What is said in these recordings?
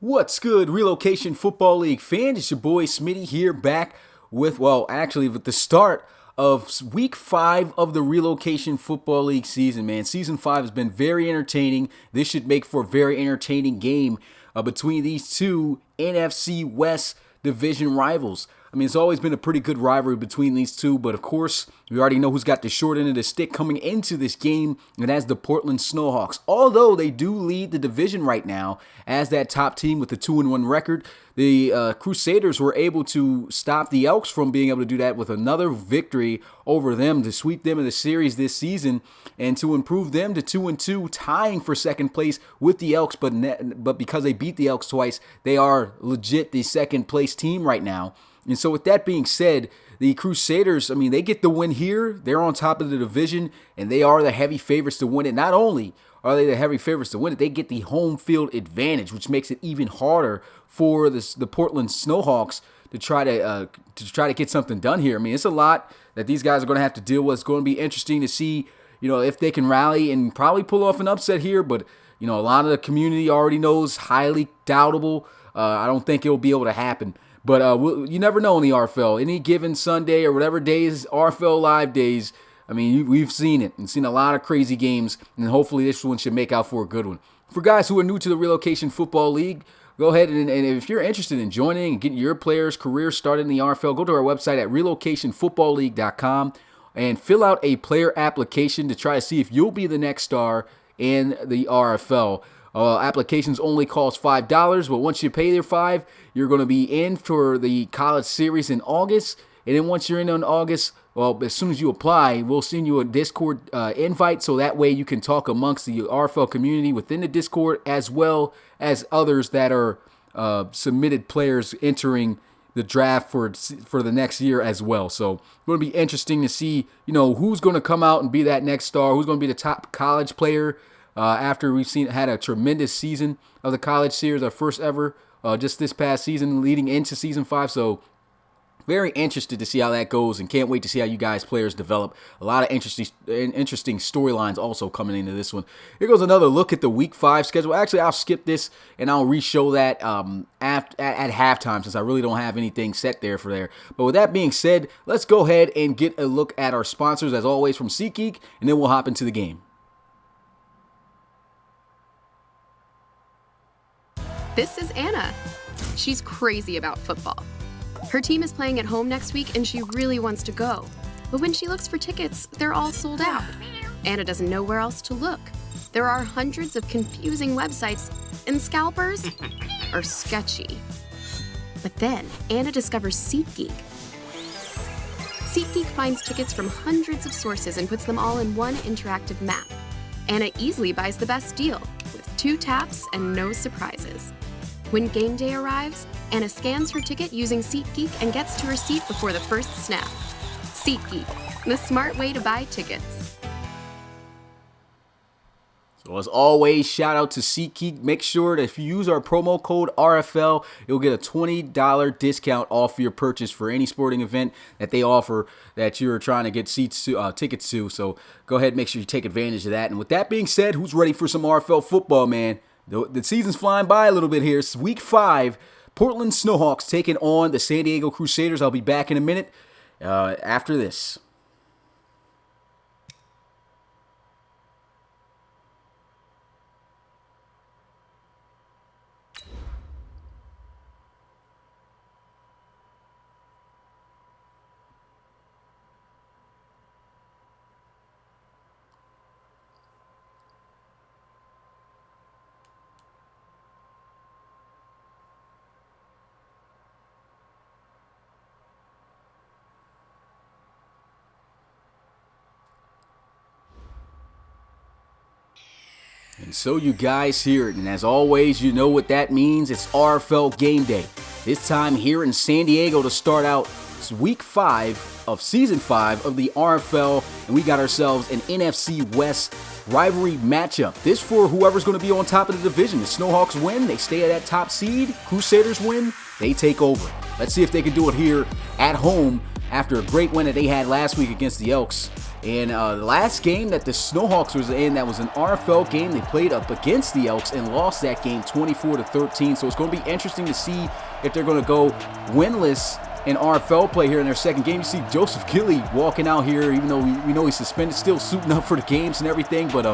What's good, Relocation Football League fans? It's your boy Smitty here, back with, with the start of week 5 of the Relocation Football League season, man. Season 5 has been very entertaining. This should make for a very entertaining game between these two NFC West division rivals. I mean, it's always been a pretty good rivalry between these two, but of course, we already know who's got the short end of the stick coming into this game, and that's the Portland Snowhawks. Although they do lead the division right now as that top team with a 2-1 record, the Crusaders were able to stop the Elks from being able to do that with another victory over them to sweep them in the series this season and to improve them to 2-2, tying for second place with the Elks. But because they beat the Elks twice, they are legit the second place team right now. And so with that being said, the Crusaders, I mean, they get the win here. They're on top of the division, and they are the heavy favorites to win it. Not only are they the heavy favorites to win it, they get the home field advantage, which makes it even harder for the Portland Snowhawks to try to get something done here. I mean, it's a lot that these guys are going to have to deal with. It's going to be interesting to see, if they can rally and probably pull off an upset here. But, a lot of the community already knows, highly doubtable. I don't think it'll be able to happen. But you never know in the RFL. Any given Sunday or whatever days, RFL live days, I mean, we've seen it and seen a lot of crazy games, and hopefully this one should make out for a good one. For guys who are new to the Relocation Football League, go ahead and if you're interested in joining and getting your players' career started in the RFL, go to our website at relocationfootballleague.com and fill out a player application to try to see if you'll be the next star in the RFL. Applications only cost $5, but once you pay their $5, you're going to be in for the college series in August. And then once you're in August, as soon as you apply, we'll send you a Discord invite so that way you can talk amongst the RFL community within the Discord as well as others that are submitted players entering the draft for the next year as well. So it's going to be interesting to see, who's going to come out and be that next star, who's going to be the top college player. After we've had a tremendous season of the college series, our first ever, just this past season leading into season 5. So very interested to see how that goes and can't wait to see how you guys players develop. A lot of interesting storylines also coming into this one. Here goes another look at the week 5 schedule. Actually, I'll skip this and I'll re-show that at halftime since I really don't have anything set there for there. But with that being said, let's go ahead and get a look at our sponsors as always from SeatGeek, and then we'll hop into the game. This is Anna. She's crazy about football. Her team is playing at home next week and she really wants to go. But when she looks for tickets, they're all sold out. Anna doesn't know where else to look. There are hundreds of confusing websites and scalpers are sketchy. But then Anna discovers SeatGeek. SeatGeek finds tickets from hundreds of sources and puts them all in one interactive map. Anna easily buys the best deal with 2 taps and no surprises. When game day arrives, Anna scans her ticket using SeatGeek and gets to her seat before the first snap. SeatGeek, the smart way to buy tickets. So as always, shout out to SeatGeek. Make sure that if you use our promo code RFL, you'll get a $20 discount off your purchase for any sporting event that they offer that you're trying to get tickets to. So go ahead and make sure you take advantage of that. And with that being said, who's ready for some RFL football, man? The season's flying by a little bit here. It's week 5. Portland Snowhawks taking on the San Diego Crusaders. I'll be back in a minute after this. And so you guys hear it, and as always, you know what that means. It's RFL game day. This time here in San Diego to start out week 5 of season 5 of the RFL, and we got ourselves an NFC West rivalry matchup. This for whoever's going to be on top of the division. The Snowhawks win, they stay at that top seed. Crusaders win, they take over. Let's see if they can do it here at home after a great win that they had last week against the Elks. And the last game that the Snowhawks was in, that was an RFL game. They played up against the Elks and lost that game 24-13. So it's going to be interesting to see if they're going to go winless in RFL play here in their second game. You see Joseph Gilly walking out here, even though we know he's suspended, still suiting up for the games and everything. But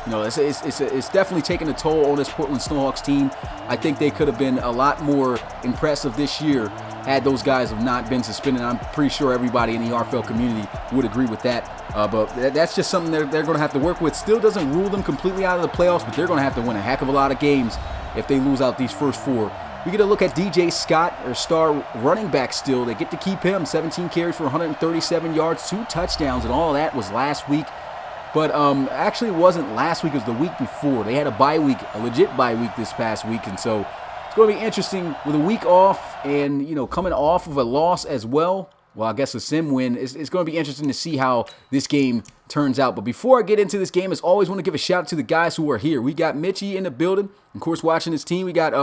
it's definitely taking a toll on this Portland Snowhawks team. I think they could have been a lot more impressive this year had those guys have not been suspended. I'm pretty sure everybody in the RFL community would agree with that. But that's just something they're going to have to work with. Still doesn't rule them completely out of the playoffs, but they're going to have to win a heck of a lot of games if they lose out these first 4. We get a look at DJ Scott, their star running back still. They get to keep him. 17 carries for 137 yards, 2 touchdowns, and all of that was last week. But actually it wasn't last week, it was the week before. They had a bye week, a legit bye week this past week, and so it's going to be interesting with a week off and, coming off of a loss as well. Well, I guess a sim win. It's going to be interesting to see how this game turns out. But before I get into this game, as always, want to give a shout out to the guys who are here. We got Mitchie in the building, of course, watching his team. We got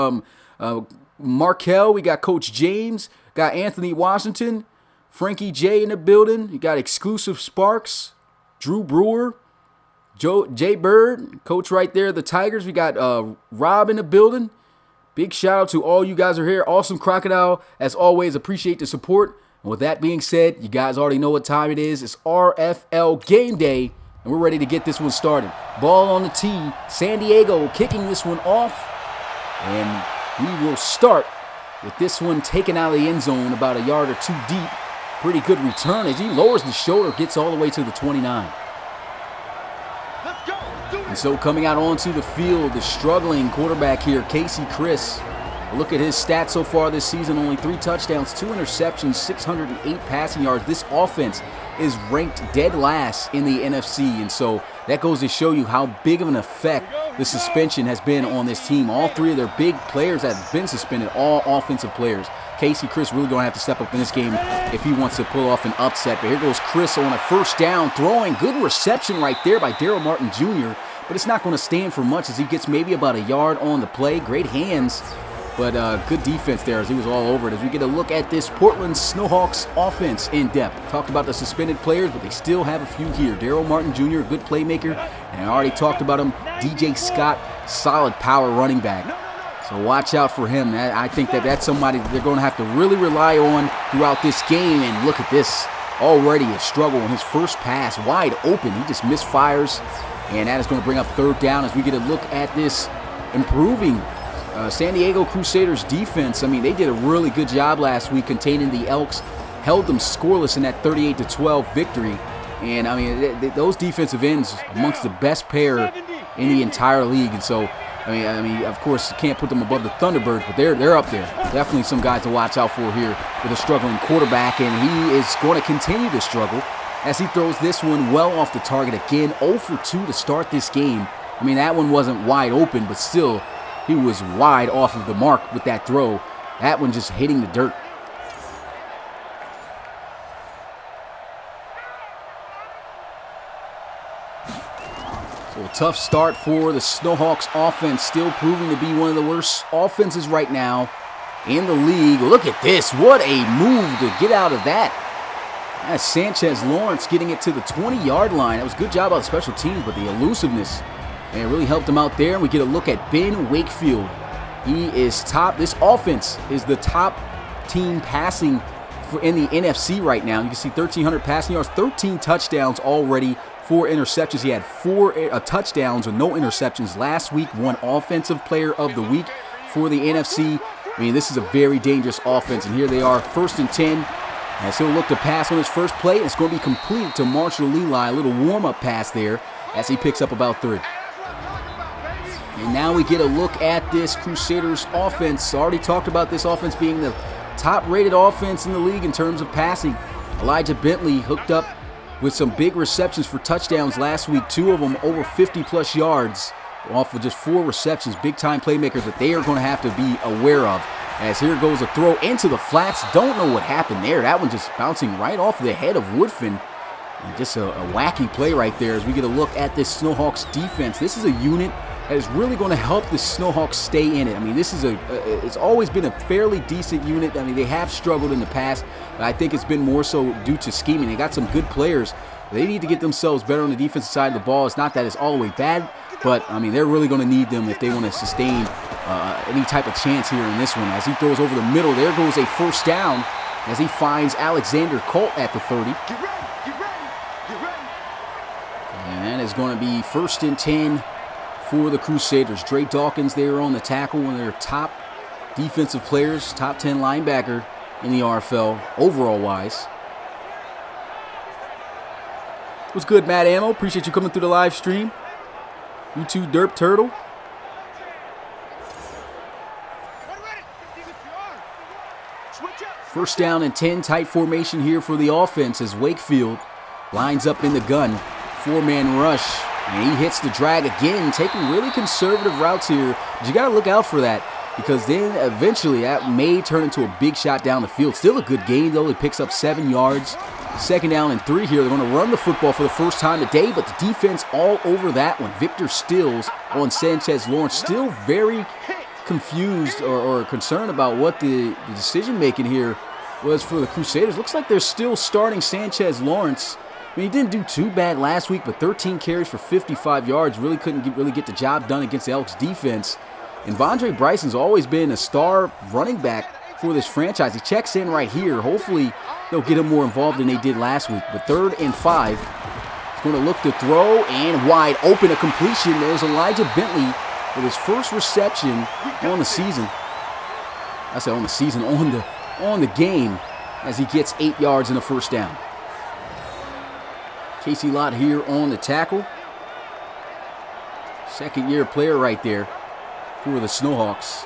Markel, we got Coach James, got Anthony Washington, Frankie J in the building. You got Exclusive Sparks, Drew Brewer, Jay Bird, coach right there, the Tigers. We got Rob in the building. Big shout out to all you guys who are here. Awesome Crocodile, as always, appreciate the support. And with that being said, you guys already know what time it is. It's RFL game day, and we're ready to get this one started. Ball on the tee. San Diego kicking this one off, and we will start with this one taken out of the end zone about a yard or 2 deep. Pretty good return as he lowers the shoulder, gets all the way to the 29. And so coming out onto the field, the struggling quarterback here, Casey Chris. Look at his stats so far this season. Only 3 touchdowns, 2 interceptions, 608 passing yards. This offense is ranked dead last in the NFC. And so that goes to show you how big of an effect the suspension has been on this team. All 3 of their big players that have been suspended, all offensive players. Casey Chris really going to have to step up in this game if he wants to pull off an upset. But here goes Chris on a first down, throwing. Good reception right there by Daryl Martin Jr., but it's not going to stand for much as he gets maybe about a yard on the play. Great hands, but good defense there as he was all over it. As we get a look at this Portland Snowhawks offense in depth. Talked about the suspended players, but they still have a few here. Daryl Martin Jr., a good playmaker, and I already talked about him. DJ Scott, solid power running back. So watch out for him. I think that's somebody they're going to have to really rely on throughout this game. And look at this. Already a struggle on his first pass. Wide open. He just misfires. And that is going to bring up 3rd down as we get a look at this improving San Diego Crusaders defense. I mean, they did a really good job last week containing the Elks. Held them scoreless in that 38-12 victory. And, I mean, those defensive ends amongst the best pair in the entire league. And so, I mean, of course, you can't put them above the Thunderbirds, but they're up there. Definitely some guys to watch out for here with a struggling quarterback, and he is going to continue to struggle as he throws this one well off the target again. 0 for 2 to start this game. I mean, that one wasn't wide open, but still, he was wide off of the mark with that throw. That one just hitting the dirt. So a tough start for the Snowhawks offense, still proving to be one of the worst offenses right now in the league. Look at this. What a move to get out of that. That's Sanchez Lawrence getting it to the 20-yard line. That was a good job by the special teams, but the elusiveness, and it really helped him out there. And we get a look at Ben Wakefield. He is top. This offense is the top team passing in the NFC right now. You can see 1,300 passing yards, 13 touchdowns already, 4 interceptions. He had 4 touchdowns and no interceptions last week. Won Offensive Player of the Week for the NFC. I mean, this is a very dangerous offense, and here they are, 1st and 10. As he'll look to pass on his first play, it's going to be completed to Marshall Leli. A little warm-up pass there as he picks up about 3. And now we get a look at this Crusaders offense. Already talked about this offense being the top-rated offense in the league in terms of passing. Elijah Bentley hooked up with some big receptions for touchdowns last week. 2 of them over 50-plus yards off of just 4 receptions. Big-time playmakers that they are going to have to be aware of. As here goes a throw into the flats. Don't know what happened there. That one just bouncing right off the head of Woodfin. And just a wacky play right there as we get a look at this Snowhawks defense. This is a unit that is really going to help the Snowhawks stay in it. I mean, this is it's always been a fairly decent unit. I mean, they have struggled in the past, but I think it's been more so due to scheming. They got some good players, They need to get themselves better on the defensive side of the ball. It's not that it's all the way bad, but, I mean, they're really going to need them if they want to sustain any type of chance here in this one. As he throws over the middle, there goes a first down as he finds Alexander Colt at the 30. And that is going to be 1st and 10 for the Crusaders. Dre Dawkins there on the tackle, one of their top defensive players, top 10 linebacker in the RFL, overall-wise. What's good, Matt Ammo? Appreciate you coming through the live stream. You too, Derp Turtle. First down and 10, tight formation here for the offense as Wakefield lines up in the gun. 4-man rush, and he hits the drag again, taking really conservative routes here. But you got to look out for that, because then eventually that may turn into a big shot down the field. Still a good gain, though. He picks up 7 yards. 2nd down and 3 here. They're going to run the football for the first time today, but the defense all over that one. Victor Stills on Sanchez Lawrence. Still very confused or concerned about what the decision-making here was for the Crusaders. Looks like they're still starting Sanchez Lawrence. I mean, he didn't do too bad last week, but 13 carries for 55 yards. Really couldn't get the job done against the Elks defense. And Vondre Bryson's always been a star running back for this franchise. He checks in right here. Hopefully, they'll get him more involved than they did last week. But 3rd and 5. He's going to look to throw, and wide open, a completion. There's Elijah Bentley with his first reception on the season. I said on the season, on the game, as he gets 8 yards and a first down. Casey Lott here on the tackle. 2nd-year player right there for the Snowhawks.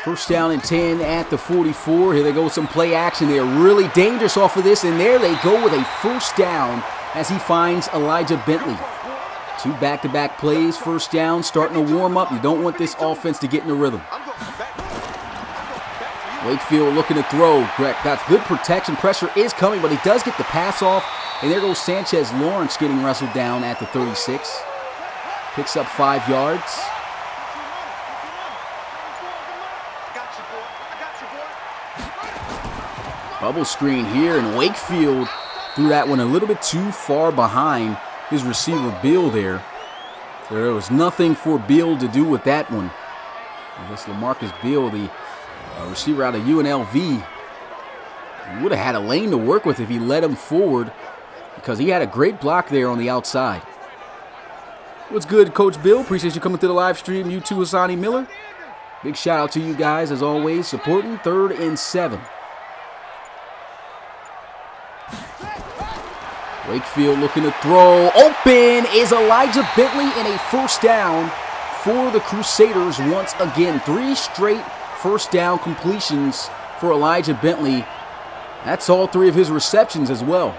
First down and 10 at the 44. Here they go with some play action. They're really dangerous off of this, and there they go with a first down as he finds Elijah Bentley. 2 back-to-back plays, first down, starting to warm up. You don't want this offense to get in the rhythm. Wakefield looking to throw. Got good protection. Pressure is coming, but he does get the pass off. And there goes Sanchez Lawrence getting wrestled down at the 36. Picks up 5 yards. Bubble screen here, and Wakefield threw that one a little bit too far behind his receiver Beal there. There was nothing for Beal to do with that one. I guess LaMarcus Beal, the receiver out of UNLV, he would have had a lane to work with if he led him forward, because he had a great block there on the outside. What's good, Coach Bill? Appreciate you coming to the live stream. You too, Hassani Miller. Big shout out to you guys, as always, supporting. 3rd and 7. Wakefield looking to throw. Open is Elijah Bentley, and a first down for the Crusaders once again. 3 straight first down completions for Elijah Bentley. That's all 3 of his receptions as well.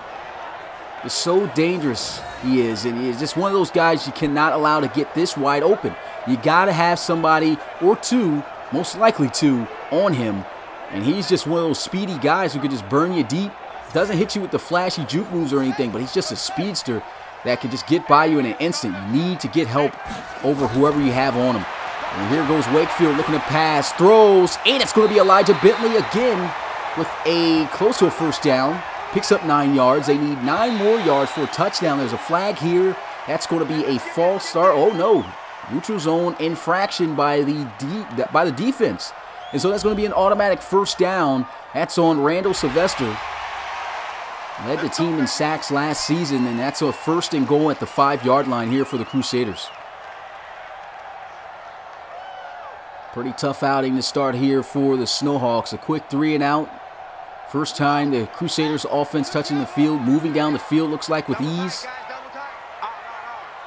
It's so dangerous he is, and he is just one of those guys you cannot allow to get this wide open. You got to have somebody or 2, most likely 2, on him, and he's just one of those speedy guys who could just burn you deep. Doesn't hit you with the flashy juke moves or anything, but he's just a speedster that can just get by you in an instant. You need to get help over whoever you have on him. And here goes Wakefield looking to pass, throws, and it's going to be Elijah Bentley again with a close to a first down. Picks up 9 yards. They need 9 more yards for a touchdown. There's a flag here. That's going to be a false start. Oh no, neutral zone infraction by the defense. And so that's going to be an automatic first down. That's on Randall Sylvester. Led the team in sacks last season, and that's a 1st and goal at the 5-yard line here for the Crusaders. Pretty tough outing to start here for the Snowhawks. A quick 3 and out. First time the Crusaders offense touching the field, moving down the field, looks like with ease.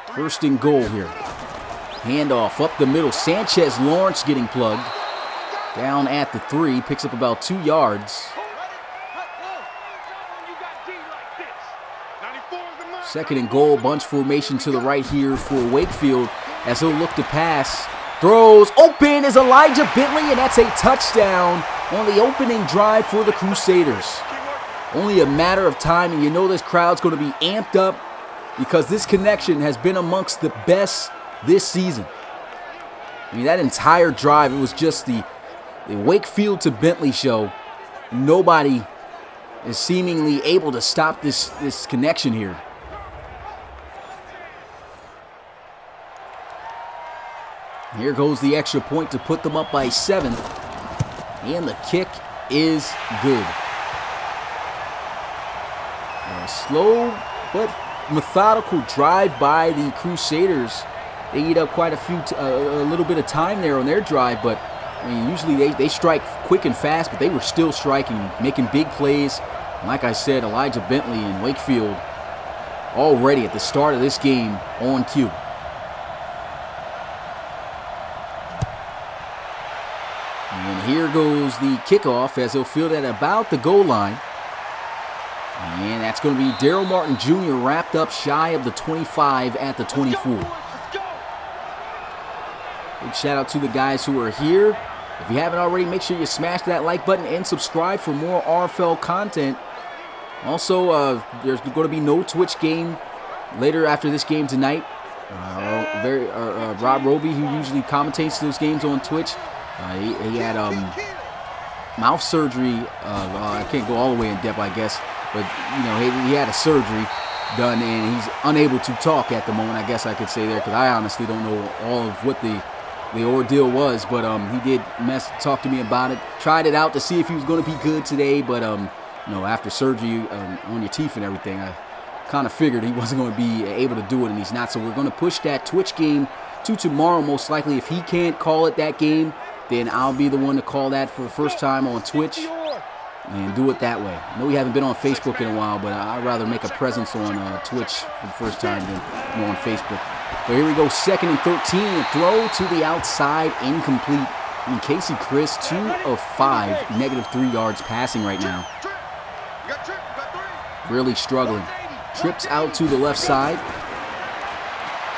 1st and goal here. Handoff up the middle. Sanchez Lawrence getting plugged. Down at the 3, picks up about 2 yards. 2nd and goal, bunch formation to the right here for Wakefield as he'll look to pass. Throws, open is Elijah Bentley, and that's a touchdown on the opening drive for the Crusaders. Only a matter of time, and you know this crowd's going to be amped up because this connection has been amongst the best this seaon. I mean, that entire drive, it was just the Wakefield to Bentley show. Nobody is seemingly able to stop this connection here. Here goes the extra point to put them up by 7. And the kick is good. A slow but methodical drive by the Crusaders. They eat up quite a little bit of time there on their drive, but I mean, usually they strike quick and fast, but they were still striking, making big plays. And like I said, Elijah Bentley and Wakefield already at the start of this game on cue. And here goes the kickoff as they'll field it about the goal line. And that's going to be Daryl Martin Jr. wrapped up shy of the 25 at the 24. Big shout out to the guys who are here. If you haven't already, make sure you smash that like button and subscribe for more RFL content. Also, there's going to be no Twitch game later after this game tonight. Rob Roby, who usually commentates those games on Twitch, he had mouth surgery. I can't go all the way in depth, I guess, but you know, he had a surgery done, and he's unable to talk at the moment. I guess I could say there, because I honestly don't know all of what the ordeal was, but he did talk to me about it. Tried it out to see if he was going to be good today, but you know, after surgery on your teeth and everything, I kind of figured he wasn't going to be able to do it, and he's not. So we're going to push that Twitch game to tomorrow, most likely. If he can't call it that game, then I'll be the one to call that for the first time on Twitch and do it that way. I know we haven't been on Facebook in a while, but I'd rather make a presence on Twitch for the first time than on Facebook. But here we go, 2nd and 13. A throw to the outside, incomplete. And Casey Chris, 2 of 5, -3 yards passing right now. Really struggling. Trips out to the left side.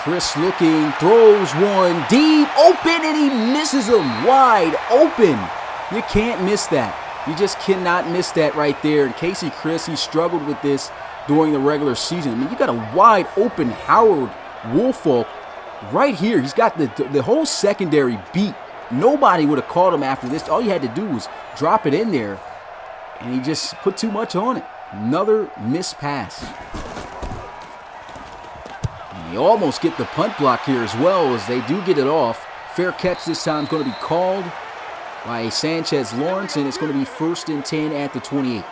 Chris looking, throws one deep, open, and he misses him wide open. You can't miss that. You just cannot miss that right there. And Casey Chris, he struggled with this during the regular season. I mean, you got a wide open Howard Woolfolk right here. He's got the whole secondary beat. Nobody would have caught him after this. All you had to do was drop it in there, and he just put too much on it. Another missed pass. And they almost get the punt block here as well, as they do get it off. Fair catch this time is going to be called by Sanchez Lawrence, and it's going to be 1st and 10 at the 28.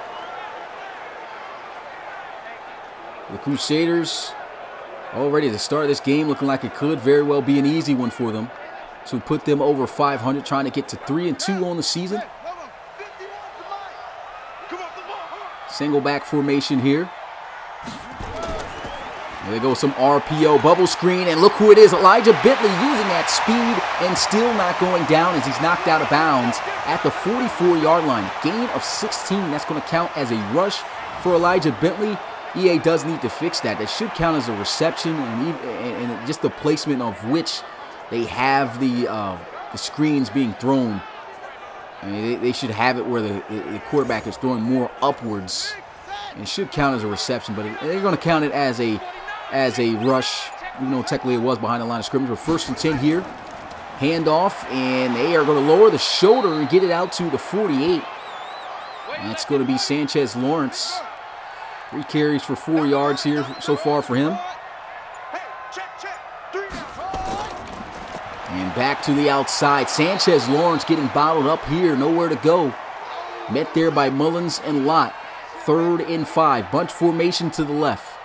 The Crusaders already at the start of this game looking like it could very well be an easy one for them. So we put them over 500, trying to get to 3-2 on the season. Single back formation here. There they go, some RPO bubble screen, and look who it is. Elijah Bentley using that speed and still not going down as he's knocked out of bounds at the 44-yard line. A gain of 16. That's going to count as a rush for Elijah Bentley. EA does need to fix that. That should count as a reception, and just the placement of which they have the screens being thrown. I mean, they should have it where the quarterback is throwing more upwards. And it should count as a reception, but they're going to count it as a rush, even though technically it was behind the line of scrimmage. But 1st and 10 here. Handoff, and they are going to lower the shoulder and get it out to the 48. And it's going to be Sanchez Lawrence. 3 carries for 4 yards here so far for him. And back to the outside. Sanchez Lawrence getting bottled up here. Nowhere to go. Met there by Mullins and Lott. 3rd and 5. Bunch formation to the left.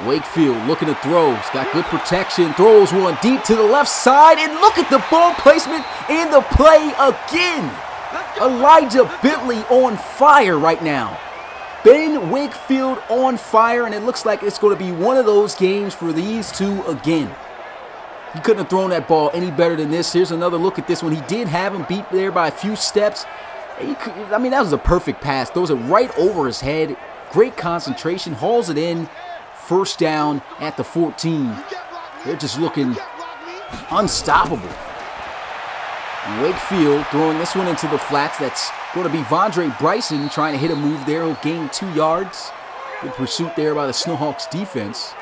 Wakefield looking to throw. He's got good protection. Throws one deep to the left side. And look at the ball placement and the play again. Elijah Bentley on fire right now. Ben Wakefield on fire, and it looks like it's going to be one of those games for these two again. He couldn't have thrown that ball any better than this. Here's another look at this one. He did have him beat there by a few steps. I mean, that was a perfect pass. Throws it right over his head. Great concentration. Hauls it in. 1st down at the 14. They're just looking unstoppable. Wakefield throwing this one into the flats. That's going to be Vondre Bryson trying to hit a move there. He'll gain 2 yards. Good pursuit there by the Snowhawks defense.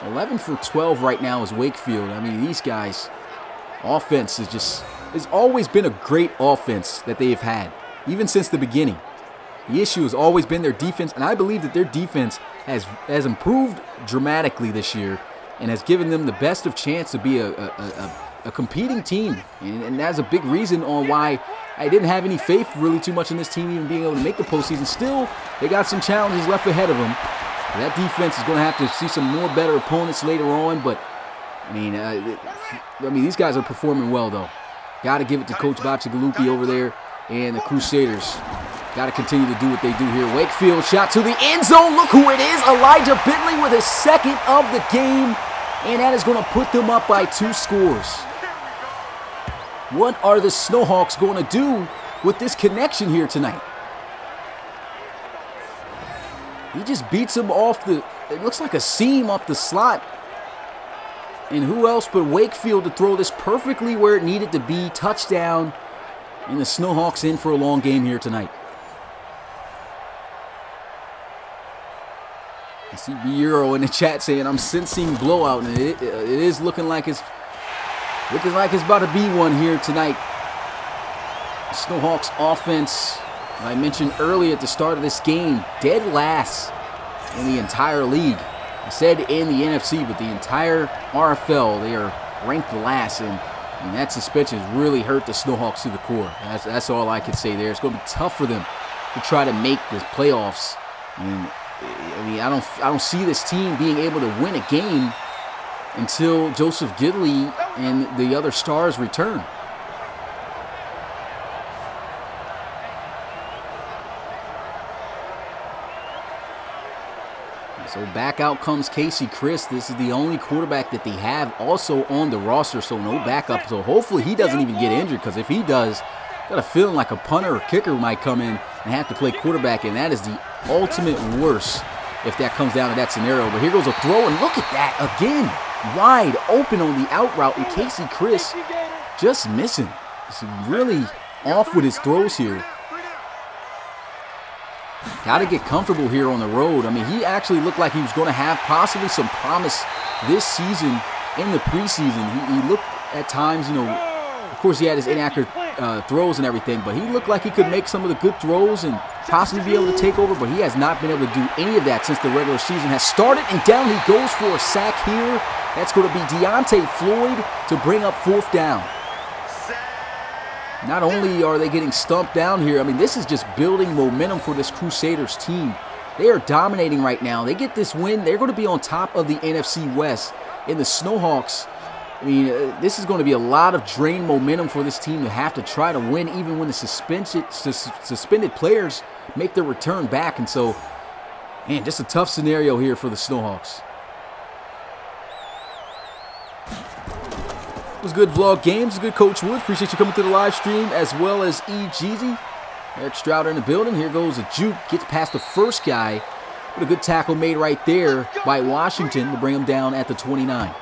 11 for 12 right now is Wakefield. I mean, these guys, offense has always been a great offense that they've had, even since the beginning. The issue has always been their defense, and I believe that their defense has improved dramatically this year and has given them the best of chance to be a competing team. And that's a big reason on why I didn't have any faith really too much in this team even being able to make the postseason. Still, they got some challenges left ahead of them. That defense is going to have to see some more better opponents later on, but I mean, these guys are performing well, though. Got to give it to Coach Bacigalupi over there and the Crusaders. Got to continue to do what they do here. Wakefield shot to the end zone. Look who it is. Elijah Bentley with his second of the game, and that is going to put them up by 2 scores. What are the Snowhawks going to do with this connection here tonight? He just beats him off it looks like a seam off the slot. And who else but Wakefield to throw this perfectly where it needed to be. Touchdown. And the Snowhawks in for a long game here tonight. I see B-Euro in the chat saying, I'm sensing blowout. And it is looking like it's about to be one here tonight. The Snowhawks offense, I mentioned earlier at the start of this game, dead last in the entire league. I said in the NFC, but the entire RFL, they are ranked last, and that suspension has really hurt the Snowhawks to the core. That's all I can say there. It's going to be tough for them to try to make the playoffs. I don't see this team being able to win a game until Joseph Gidley and the other stars return. So back out comes Casey Chris. This is the only quarterback that they have also on the roster, so no backup. So hopefully he doesn't even get injured, because if he does, got a feeling like a punter or kicker might come in and have to play quarterback, and that is the ultimate worst if that comes down to that scenario. But here goes a throw, and look at that again. Wide open on the out route, and Casey Chris just missing. He's really off with his throws here. Got to get comfortable here on the road. I mean, he actually looked like he was going to have possibly some promise this season in the preseason. He looked at times, of course he had his inaccurate throws and everything, but he looked like he could make some of the good throws and possibly be able to take over, but he has not been able to do any of that since the regular season has started, and down he goes for a sack here. That's going to be Deontay Floyd to bring up 4th down. Not only are they getting stumped down here, I mean, this is just building momentum for this Crusaders team. They are dominating right now. They get this win, they're going to be on top of the NFC West. And the Snowhawks, I mean, this is going to be a lot of drained momentum for this team to have to try to win, even when the suspended players make their return back. And so, man, just a tough scenario here for the Snowhawks. It was good vlog games. Good Coach Woods. Appreciate you coming to the live stream, as well as E. Jeezy. Eric Strouder in the building. Here goes a juke. Gets past the first guy. But a good tackle made right there by Washington to bring him down at the 29.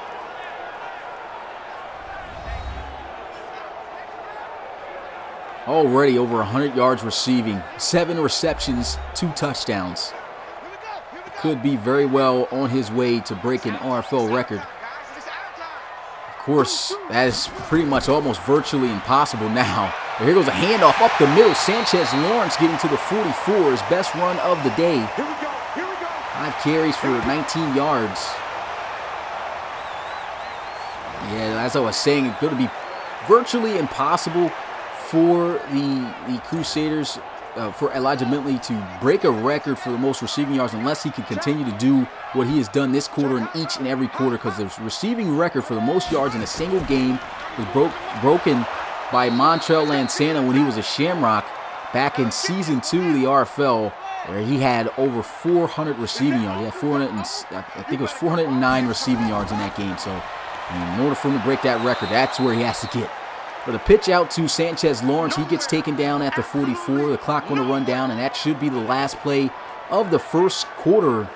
Already over 100 yards receiving. 7 receptions, 2 touchdowns. Could be very well on his way to break an RFL record. Of course, that is pretty much almost virtually impossible now. But here goes a handoff up the middle. Sanchez Lawrence getting to the 44, his best run of the day. 5 carries for 19 yards. Yeah, as I was saying, it's going to be virtually impossible for the Crusaders, for Elijah Bentley to break a record for the most receiving yards unless he can continue to do what he has done this quarter and each and every quarter, because the receiving record for the most yards in a single game was broken by Montrell Lansana when he was a Shamrock back in Season 2 of the RFL, where he had over 400 receiving yards. He had 400 and, I think it was 409 receiving yards in that game. So in order for him to break that record, that's where he has to get. But a pitch out to Sanchez Lawrence. He gets taken down at the 44. The clock going to run down, and that should be the last play of the first quarter.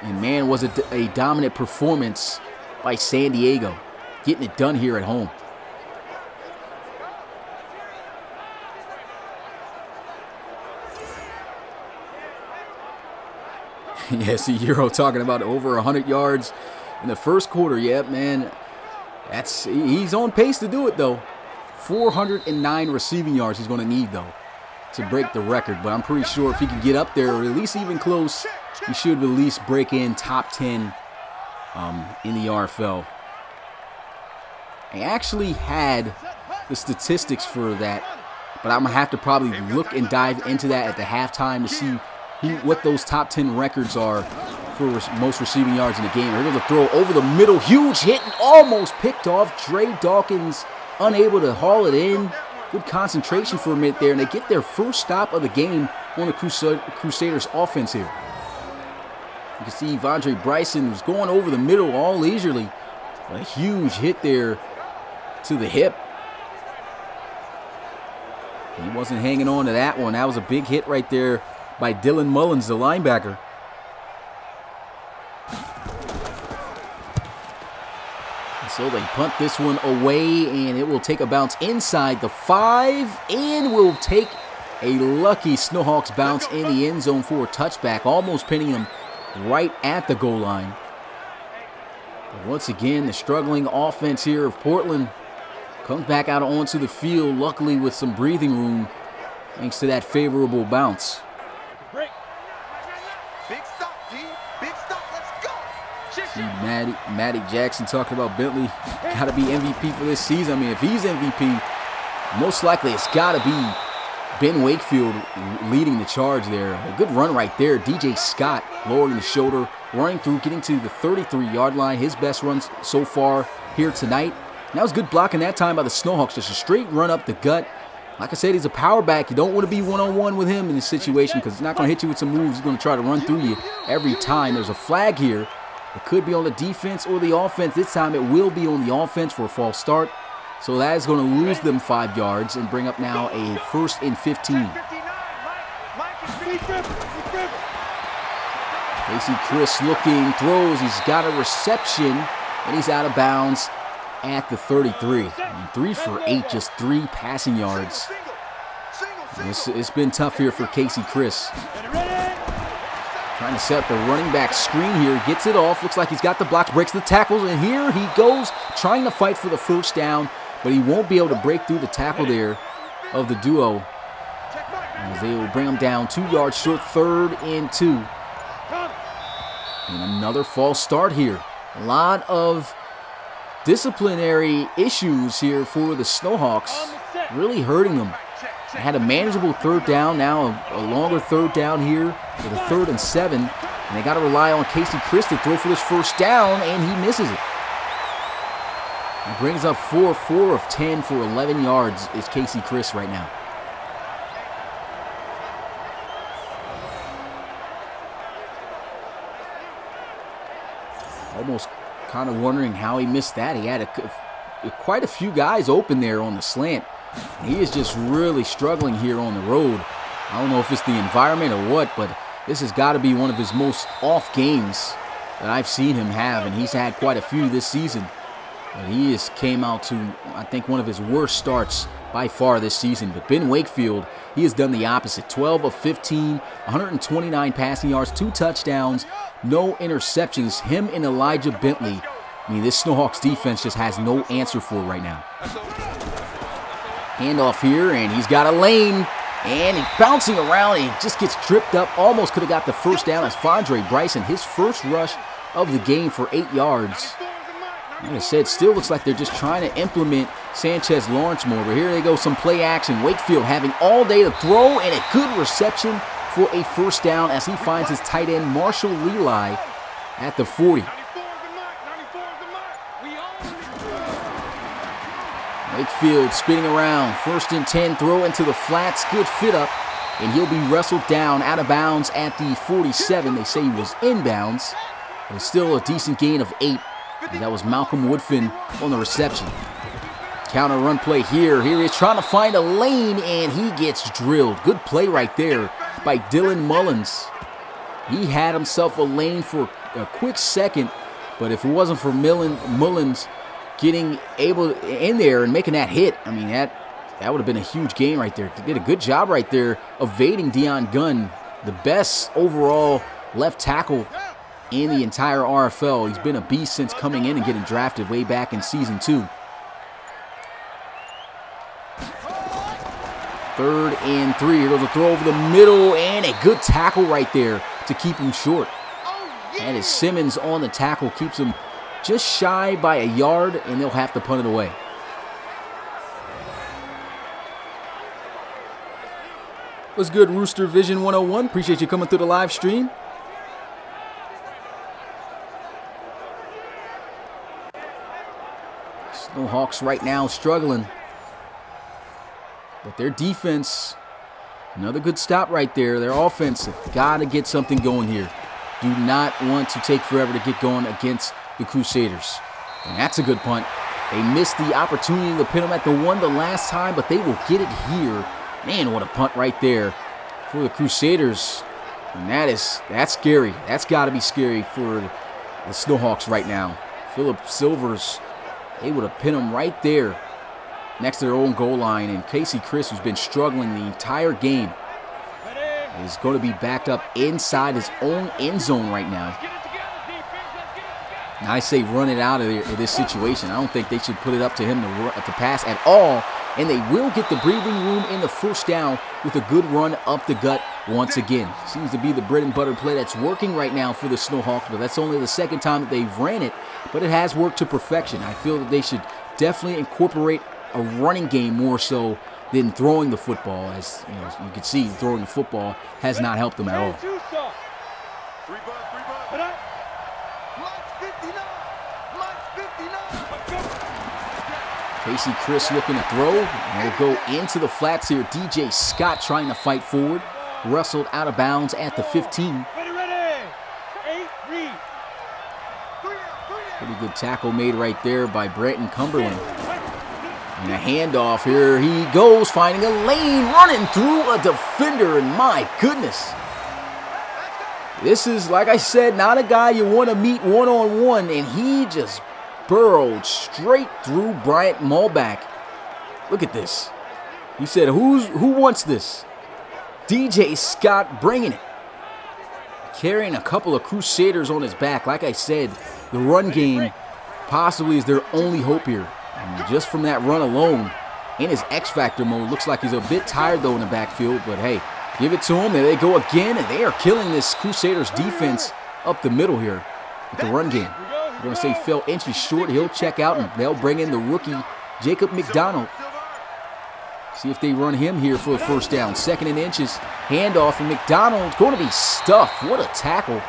And man, was it a dominant performance by San Diego, getting it done here at home. Yeah, see Euro talking about over 100 yards in the first quarter. Yep, man. He's on pace to do it, though. 409 receiving yards he's going to need, though, to break the record. But I'm pretty sure if he can get up there, or at least even close, he should at least break in top 10 in the RFL. I actually had the statistics for that, but I'm going to have to probably look and dive into that at the halftime to see what those top 10 records are for most receiving yards in the game. They're going to throw over the middle. Huge hit and almost picked off. Dre Dawkins unable to haul it in. Good concentration for a minute there, and they get their first stop of the game on the Crusaders offense here. You can see Vondre Bryson was going over the middle all leisurely. A huge hit there to the hip. He wasn't hanging on to that one. That was a big hit right there by Dylan Mullins, the linebacker. So they punt this one away, and it will take a bounce inside the 5, and will take a lucky Snowhawks bounce in the end zone for a touchback, almost pinning him right at the goal line. But once again, the struggling offense here of Portland comes back out onto the field, luckily with some breathing room, thanks to that favorable bounce. See Matty Jackson talking about Bentley got to be MVP for this season. I mean, if he's MVP, most likely it's got to be Ben Wakefield leading the charge there. A good run right there. DJ Scott lowering the shoulder, running through, getting to the 33-yard line. His best runs so far here tonight. And that was good blocking that time by the Snowhawks. Just a straight run up the gut. Like I said, he's a power back. You don't want to be one-on-one with him in this situation because he's not going to hit you with some moves. He's going to try to run through you every time. There's a flag here. It could be on the defense or the offense. This time it will be on the offense for a false start. So that is going to lose them 5 yards and bring up now a 1st and 15. Casey Chris looking, throws. He's got a reception, and he's out of bounds at the 33. 3 for 8, just 3 passing yards. It's been tough here for Casey Chris. Trying to set up the running back screen here. Gets it off. Looks like he's got the blocks. Breaks the tackles. And here he goes trying to fight for the first down. But he won't be able to break through the tackle there of the duo. As they will bring him down 2 yards short. 3rd and 2. And another false start here. A lot of disciplinary issues here for the Snowhawks. Really hurting them. They had a manageable 3rd down, now a longer 3rd down here with a 3rd and 7. And they got to rely on Casey Chris to throw for this first down, and he misses it. He brings up 4 of 10 for 11 yards is Casey Chris right now. Almost kind of wondering how he missed that. He had quite a few guys open there on the slant. He is just really struggling here on the road. I don't know if it's the environment or what, but this has got to be one of his most off games that I've seen him have, and he's had quite a few this season. But he has came out to, I think, one of his worst starts by far this season. But Ben Wakefield, he has done the opposite. 12 of 15, 129 passing yards, 2 touchdowns, no interceptions. Him and Elijah Bentley. I mean, this Snowhawks defense just has no answer for it right now. Handoff here, and he's got a lane, and he's bouncing around, and he just gets tripped up. Almost could have got the first down as Vondre Bryson, his first rush of the game for 8 yards. Like I said, still looks like they're just trying to implement Sanchez Lawrence more, but here they go, some play action. Wakefield having all day to throw, and a good reception for a first down as he finds his tight end, Marshall Leli, at the 40. Wakefield spinning around, 1st and 10, throw into the flats, good fit up, and he'll be wrestled down out of bounds at the 47. They say he was inbounds, but still a decent gain of 8. And that was Malcolm Woodfin on the reception. Counter run play here. Here he is trying to find a lane, and he gets drilled. Good play right there by Dylan Mullins. He had himself a lane for a quick second, but if it wasn't for Mullins getting able in there and making that hit, I mean, that would have been a huge gain right there. He did a good job right there evading Deion Gunn, the best overall left tackle in the entire RFL. He's been a beast since coming in and getting drafted way back in Season 2. 3rd and 3. Here goes a throw over the middle, and a good tackle right there to keep him short. And as Simmons on the tackle keeps him just shy by a yard, and they'll have to punt it away. What's good, Rooster Vision 101? Appreciate you coming through the live stream. Snowhawks right now struggling. But their defense, another good stop right there. Their offense, got to get something going here. Do not want to take forever to get going against the Crusaders. And that's a good punt. They missed the opportunity to pin them at the one the last time, but they will get it here. Man, what a punt right there for the Crusaders. And that's scary. That's got to be scary for the Snowhawks right now. Philip Silvers able to pin them right there next to their own goal line. And Casey Chris, who's been struggling the entire game, is going to be backed up inside his own end zone right now. And I say run it out of this situation. I don't think they should put it up to him to pass at all. And they will get the breathing room in the first down with a good run up the gut once again. Seems to be the bread and butter play that's working right now for the Snowhawks, but that's only the second time that they've ran it, but it has worked to perfection. I feel that they should definitely incorporate a running game more so than throwing the football. As you can see, throwing the football has not helped them at all. Casey Chris looking to throw, and he'll go into the flats here. DJ Scott trying to fight forward. Wrestled out of bounds at the 15. Pretty good tackle made right there by Brenton Cumberland. And a handoff here. He goes, finding a lane, running through a defender, and my goodness. This is, like I said, not a guy you want to meet one-on-one, and he just burrowed straight through Bryant Mulback. Look at this. He said, who wants this? DJ Scott bringing it. Carrying a couple of Crusaders on his back. Like I said, the run game possibly is their only hope here. And just from that run alone, in his X-Factor mode, looks like he's a bit tired though in the backfield. But hey, give it to him. There they go again, and they are killing this Crusaders defense up the middle here with the run game. I'm going to say fell inches short. He'll check out, and they'll bring in the rookie, Jacob McDonald. See if they run him here for the first down. 2nd and inches. Handoff, and McDonald's going to be stuffed. What a tackle.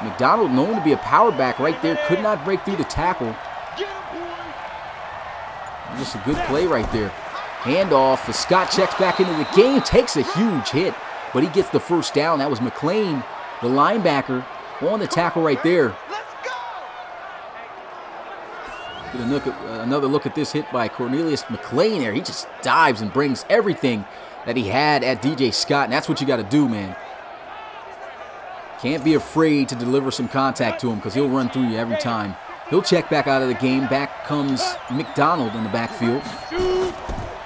McDonald, known to be a power back right there, could not break through the tackle. Just a good play right there. Handoff, as Scott checks back into the game, takes a huge hit, but he gets the first down. That was McLean, the linebacker, on the tackle right there. Get another look at this hit by Cornelius McLean there. He just dives and brings everything that he had at DJ Scott, and that's what you got to do, man. Can't be afraid to deliver some contact to him because he'll run through you every time. He'll check back out of the game. Back comes McDonald in the backfield.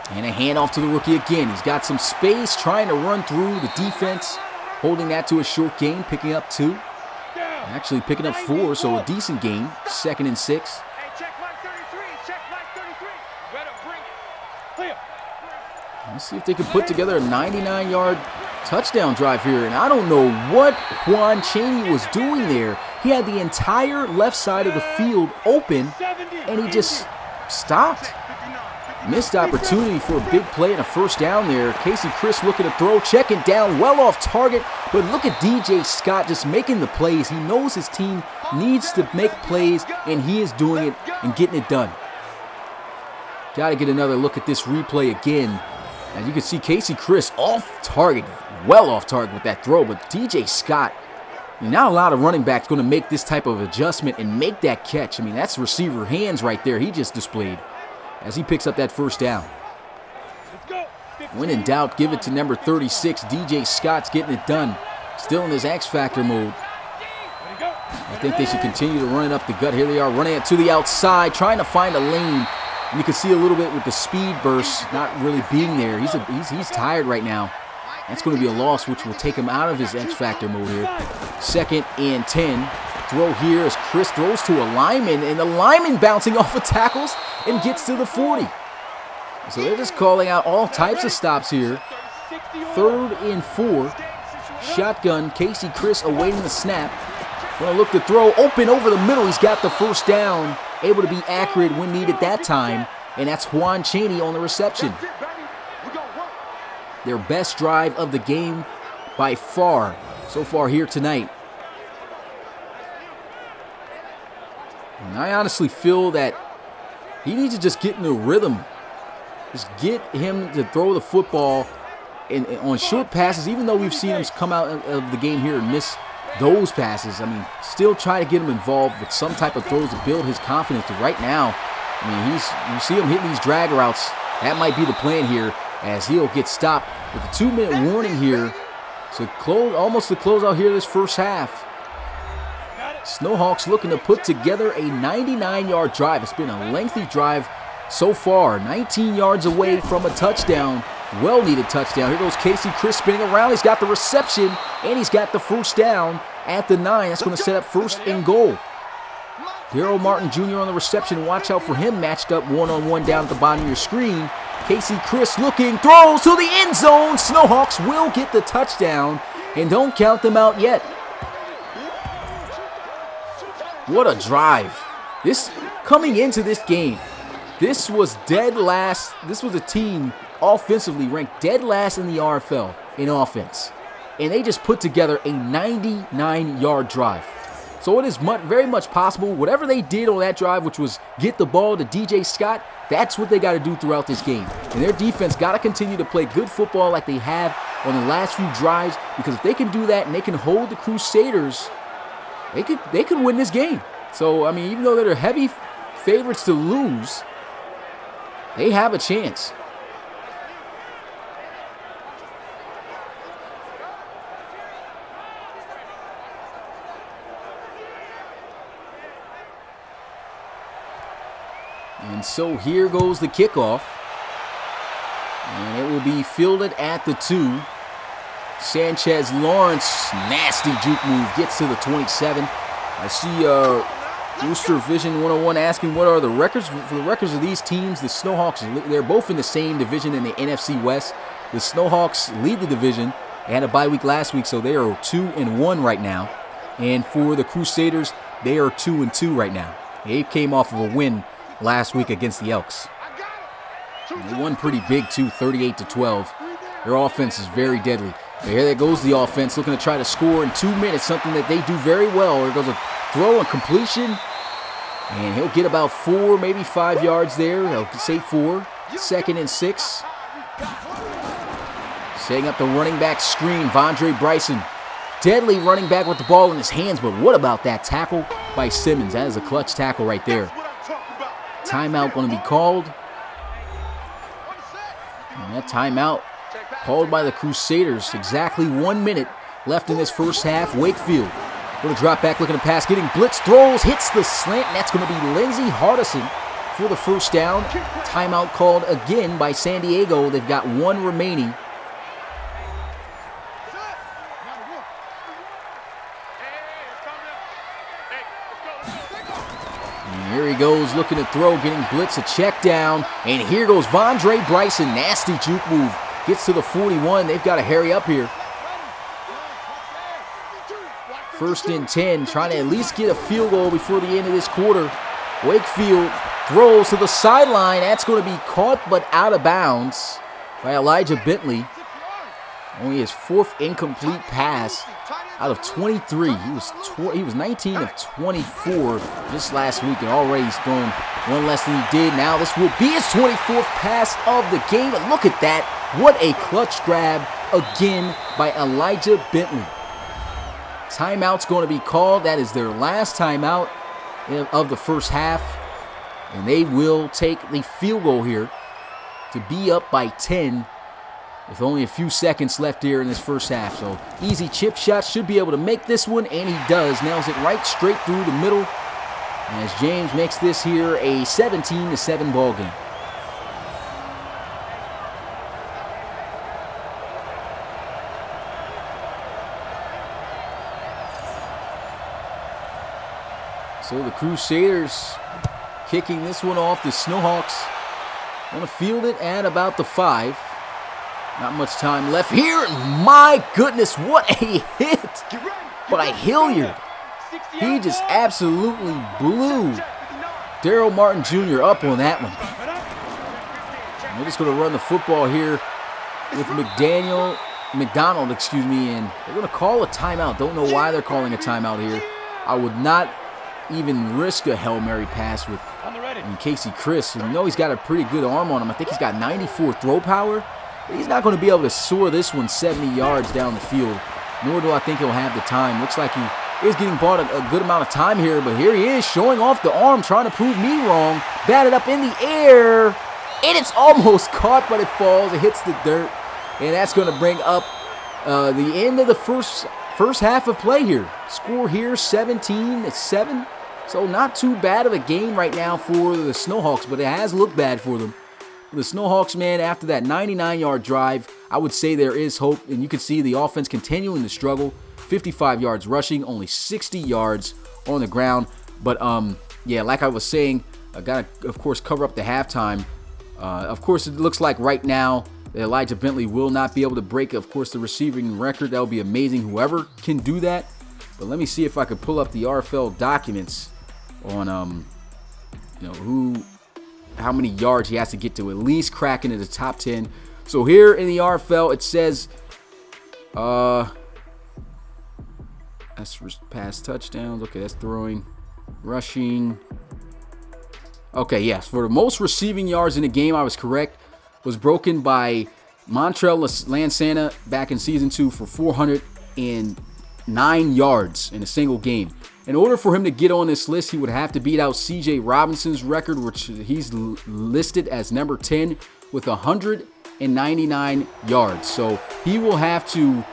And a handoff to the rookie again. He's got some space, trying to run through the defense, holding that to a short gain, picking up 2. Actually picking up 4, so a decent gain. 2nd and 6. Let's see if they can put together a 99-yard touchdown drive here. And I don't know what Juan Chaney was doing there. He had the entire left side of the field open, and he just stopped. Missed opportunity for a big play and a first down there. Casey Chris looking to throw, checking down, well off target. But look at DJ Scott just making the plays. He knows his team needs to make plays, and he is doing it and getting it done. Got to get another look at this replay again. As you can see, Casey Chris off target, well off target with that throw. But DJ Scott, not a lot of running backs going to make this type of adjustment and make that catch. I mean, that's receiver hands right there he just displayed as he picks up that first down. When in doubt, give it to number 36. DJ Scott's getting it done. Still in his X-Factor mode. I think they should continue to run it up the gut. Here they are running it to the outside, trying to find a lane. And you can see a little bit with the speed burst not really being there. He's tired right now. That's going to be a loss, which will take him out of his X-Factor mode here. 2nd and 10. throw here as Chris throws to a lineman, and the lineman bouncing off of tackles and gets to the 40. So they're just calling out all types of stops here. 3rd and 4. Shotgun, Casey Chris awaiting the snap. Gonna look to throw, open over the middle. He's got the first down, able to be accurate when needed that time, and that's Juan Chaney on the reception. Their best drive of the game by far so far here tonight. And I honestly feel that he needs to just get in the rhythm. Just get him to throw the football on short passes, even though we've seen him come out of the game here and miss those passes. I mean, still try to get him involved with some type of throws to build his confidence. But right now, I mean, you see him hitting these drag routes. That might be the plan here, as he'll get stopped with a 2-minute warning here. So almost to close out here this first half. Snowhawks looking to put together a 99-yard drive. It's been a lengthy drive so far. 19 yards away from a touchdown. Well-needed touchdown. Here goes Casey Chris spinning around. He's got the reception, and he's got the first down at the 9. That's going to set up 1st and goal. Daryl Martin Jr. on the reception. Watch out for him matched up one-on-one down at the bottom of your screen. Casey Chris looking, throws to the end zone. Snowhawks will get the touchdown, and don't count them out yet. What a drive. Coming into this game, this was dead last. This was a team offensively ranked dead last in the RFL in offense. And they just put together a 99-yard drive. So it is very much possible, whatever they did on that drive, which was get the ball to DJ Scott, that's what they got to do throughout this game. And their defense got to continue to play good football like they have on the last few drives, because if they can do that and they can hold the Crusaders, they could win this game. So, I mean, even though they're heavy favorites to lose, they have a chance. And so here goes the kickoff. And it will be fielded at the 2. Sanchez Lawrence, nasty juke move, gets to the 27. I see Rooster Vision 101 asking what are the records. For the records of these teams, the Snowhawks, they're both in the same division in the NFC West. The Snowhawks lead the division. They had a bye week last week, so they are 2-1 right now. And for the Crusaders, they are 2-2 right now. They came off of a win last week against the Elks. They won pretty big too, 38-12. Their offense is very deadly. But here there goes the offense, looking to try to score in 2 minutes, something that they do very well. There goes a throw and completion, and he'll get about 4, maybe 5 yards there. He'll say 4. 2nd and 6. Setting up the running back screen, Vondre Bryson. Deadly running back with the ball in his hands, but what about that tackle by Simmons? That is a clutch tackle right there. Timeout going to be called. And that timeout called by the Crusaders. Exactly 1 minute left in this first half. Wakefield going to drop back, looking to pass, getting blitz, throws, hits the slant, and that's going to be Lindsey Hardison for the first down. Timeout called again by San Diego. They've got 1 remaining. Here he goes, looking to throw, getting blitz, a check down. And here goes Vondre Bryson, nasty juke move. Gets to the 41. They've got to hurry up here. 1st and 10, trying to at least get a field goal before the end of this quarter. Wakefield throws to the sideline. That's going to be caught but out of bounds by Elijah Bentley. Only his 4th incomplete pass out of 23. He was 19 of 24 this last week, and already he's thrown 1 less than he did. Now this will be his 24th pass of the game, and look at that. What a clutch grab again by Elijah Bentley. Timeout's going to be called. That is their last timeout of the first half, and they will take the field goal here to be up by 10 with only a few seconds left here in this first half. So easy chip shot, should be able to make this one, and he does. Nails it right straight through the middle as James makes this here a 17-7 ball game. So the Crusaders kicking this one off. The Snowhawks going to field it at about the 5. Not much time left here. My goodness, what a hit by Hilliard. He just absolutely blew Daryl Martin Jr. up on that one. And they're just going to run the football here with McDonald, and they're going to call a timeout. Don't know why they're calling a timeout here. I would not even risk a Hail Mary pass with Casey Chris. You know he's got a pretty good arm on him. I think he's got 94 throw power. But he's not going to be able to soar this one 70 yards down the field, nor do I think he'll have the time. Looks like he is getting bought a good amount of time here, but here he is showing off the arm, trying to prove me wrong. Batted up in the air, and it's almost caught, but it falls. It hits the dirt, and that's going to bring up the end of the first half of play here. Score here 17-7. So not too bad of a game right now for the Snowhawks, but it has looked bad for them. The Snowhawks, man, after that 99-yard drive, I would say there is hope, and you can see the offense continuing to struggle. 55 yards rushing, only 60 yards on the ground. But, yeah, like I was saying, I got to, of course, cover up the halftime. Of course, it looks like right now that Elijah Bentley will not be able to break, of course, the receiving record. That would be amazing, whoever can do that. But let me see if I could pull up the RFL documents on, how many yards he has to get to at least crack into the top 10. So here in the RFL, it says, that's pass touchdowns. Okay, that's throwing, rushing. Okay, yes, for the most receiving yards in the game, I was correct. Was broken by Montrell Lansana back in Season 2 for 409 yards in a single game. In order for him to get on this list, he would have to beat out C.J. Robinson's record, which he's listed as number 10 with 199 yards. So he will have to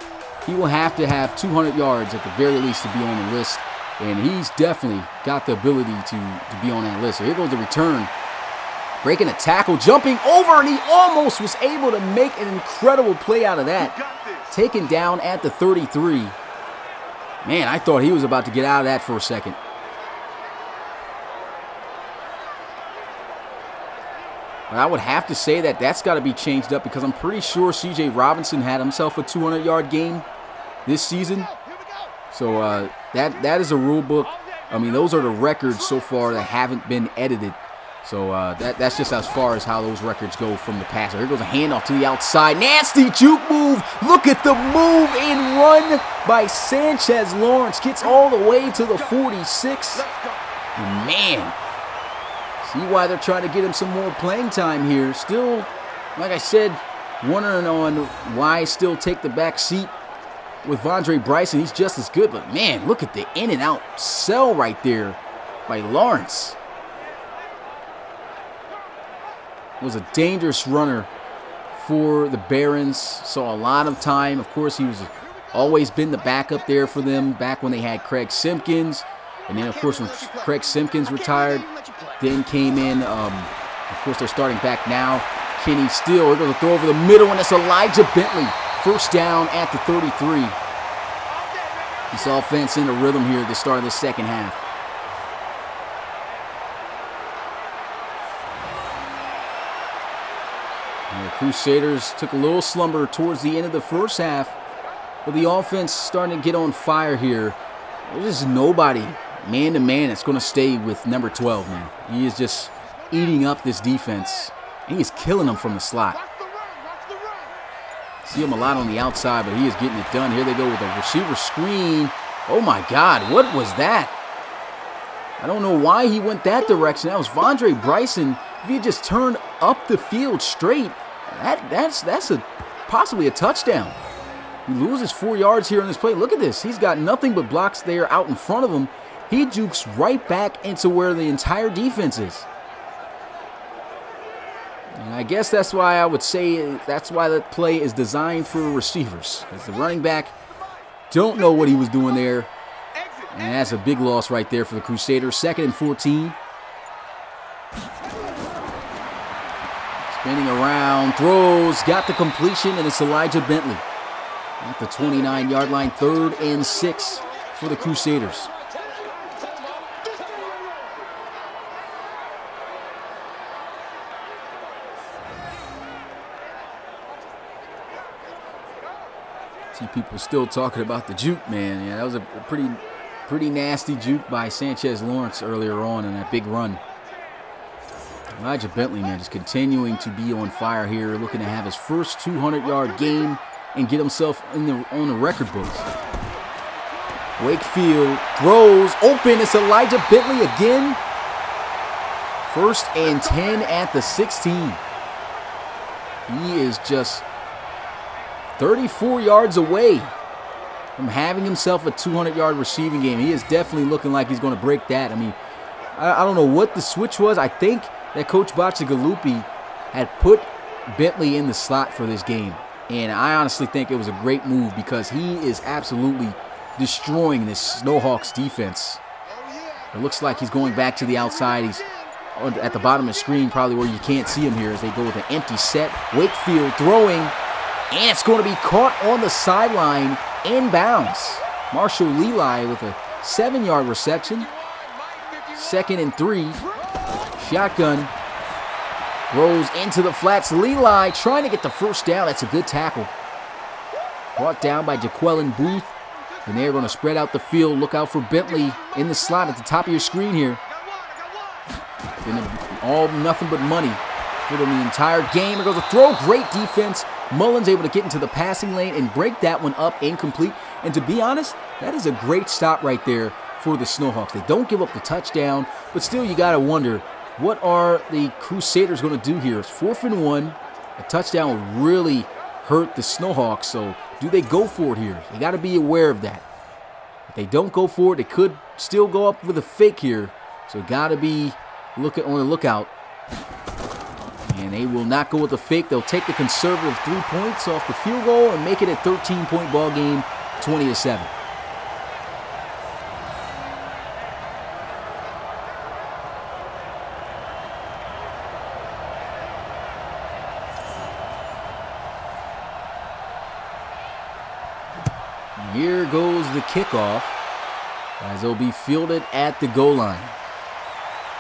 have 200 yards at the very least to be on the list, and he's definitely got the ability to be on that list. So here goes the return. Breaking a tackle, jumping over, and he almost was able to make an incredible play out of that. Taken down at the 33. Man, I thought he was about to get out of that for a second. But I would have to say that that's got to be changed up, because I'm pretty sure C.J. Robinson had himself a 200-yard game this season. So that is a rule book. I mean, those are the records so far that haven't been edited. So that's just as far as how those records go from the past. So here goes a handoff to the outside. Nasty juke move. Look at the move and run by Sanchez Lawrence. Gets all the way to the 46. And man, see why they're trying to get him some more playing time here. Still, like I said, wondering on why still take the back seat with Vondre Bryson. He's just as good, but man, look at the in and out sell right there by Lawrence. Was a dangerous runner for the Barons. Saw a lot of time. Of course, he was always been the backup there for them back when they had Craig Simpkins. And then, of course, when Craig Simpkins retired, then came in, of course, they're starting back now. Kenny Steele, they're going to throw over the middle, and it's Elijah Bentley. First down at the 33. This offense in a rhythm here at the start of the second half. And the Crusaders took a little slumber towards the end of the first half, but the offense starting to get on fire here. There's just nobody man-to-man that's going to stay with number 12, man. He is just eating up this defense, and he is killing them from the slot. See him a lot on the outside, but he is getting it done. Here they go with a receiver screen. Oh, my God, what was that? I don't know why he went that direction. That was Vondre Bryson. If he just turned up the field straight, that's possibly a touchdown. He loses 4 yards here on this play. Look at this. He's got nothing but blocks there out in front of him. He jukes right back into where the entire defense is. And I guess that's why I would say that's why that play is designed for receivers. Because the running back don't know what he was doing there. And that's a big loss right there for the Crusaders. 2nd and 14. Spinning around, throws, got the completion, and it's Elijah Bentley at the 29-yard line. 3rd and 6 for the Crusaders. See people still talking about the juke, man. Yeah, that was a pretty nasty juke by Sanchez Lawrence earlier on in that big run. Elijah Bentley, man, just continuing to be on fire here, looking to have his first 200-yard game and get himself on the record books. Wakefield throws open. It's Elijah Bentley again. 1st and 10 at the 16. He is just 34 yards away from having himself a 200-yard receiving game. He is definitely looking like he's going to break that. I mean, I don't know what the switch was. I think that Coach Bacigalupi had put Bentley in the slot for this game. And I honestly think it was a great move because he is absolutely destroying this Snowhawks defense. It looks like he's going back to the outside. He's at the bottom of the screen, probably where you can't see him here as they go with an empty set. Wakefield throwing, and it's going to be caught on the sideline inbounds. Marshall Leli with a 7-yard reception. 2nd and 3. Shotgun. Throws into the flats. Leli trying to get the first down. That's a good tackle. Brought down by Jaquelin Booth. And they're going to spread out the field. Look out for Bentley in the slot at the top of your screen here. Been all nothing but money for them the entire game. Here goes a throw. Great defense. Mullins able to get into the passing lane and break that one up incomplete. And to be honest, that is a great stop right there for the Snowhawks. They don't give up the touchdown, but still you got to wonder, what are the Crusaders going to do here? It's 4th and 1. A touchdown would really hurt the Snowhawks, so do they go for it here? You got to be aware of that. If they don't go for it, they could still go up with a fake here, so got to be on the lookout. And they will not go with the fake. They'll take the conservative 3 points off the field goal and make it a 13-point ball game, 20-7. Here goes the kickoff as it'll be fielded at the goal line.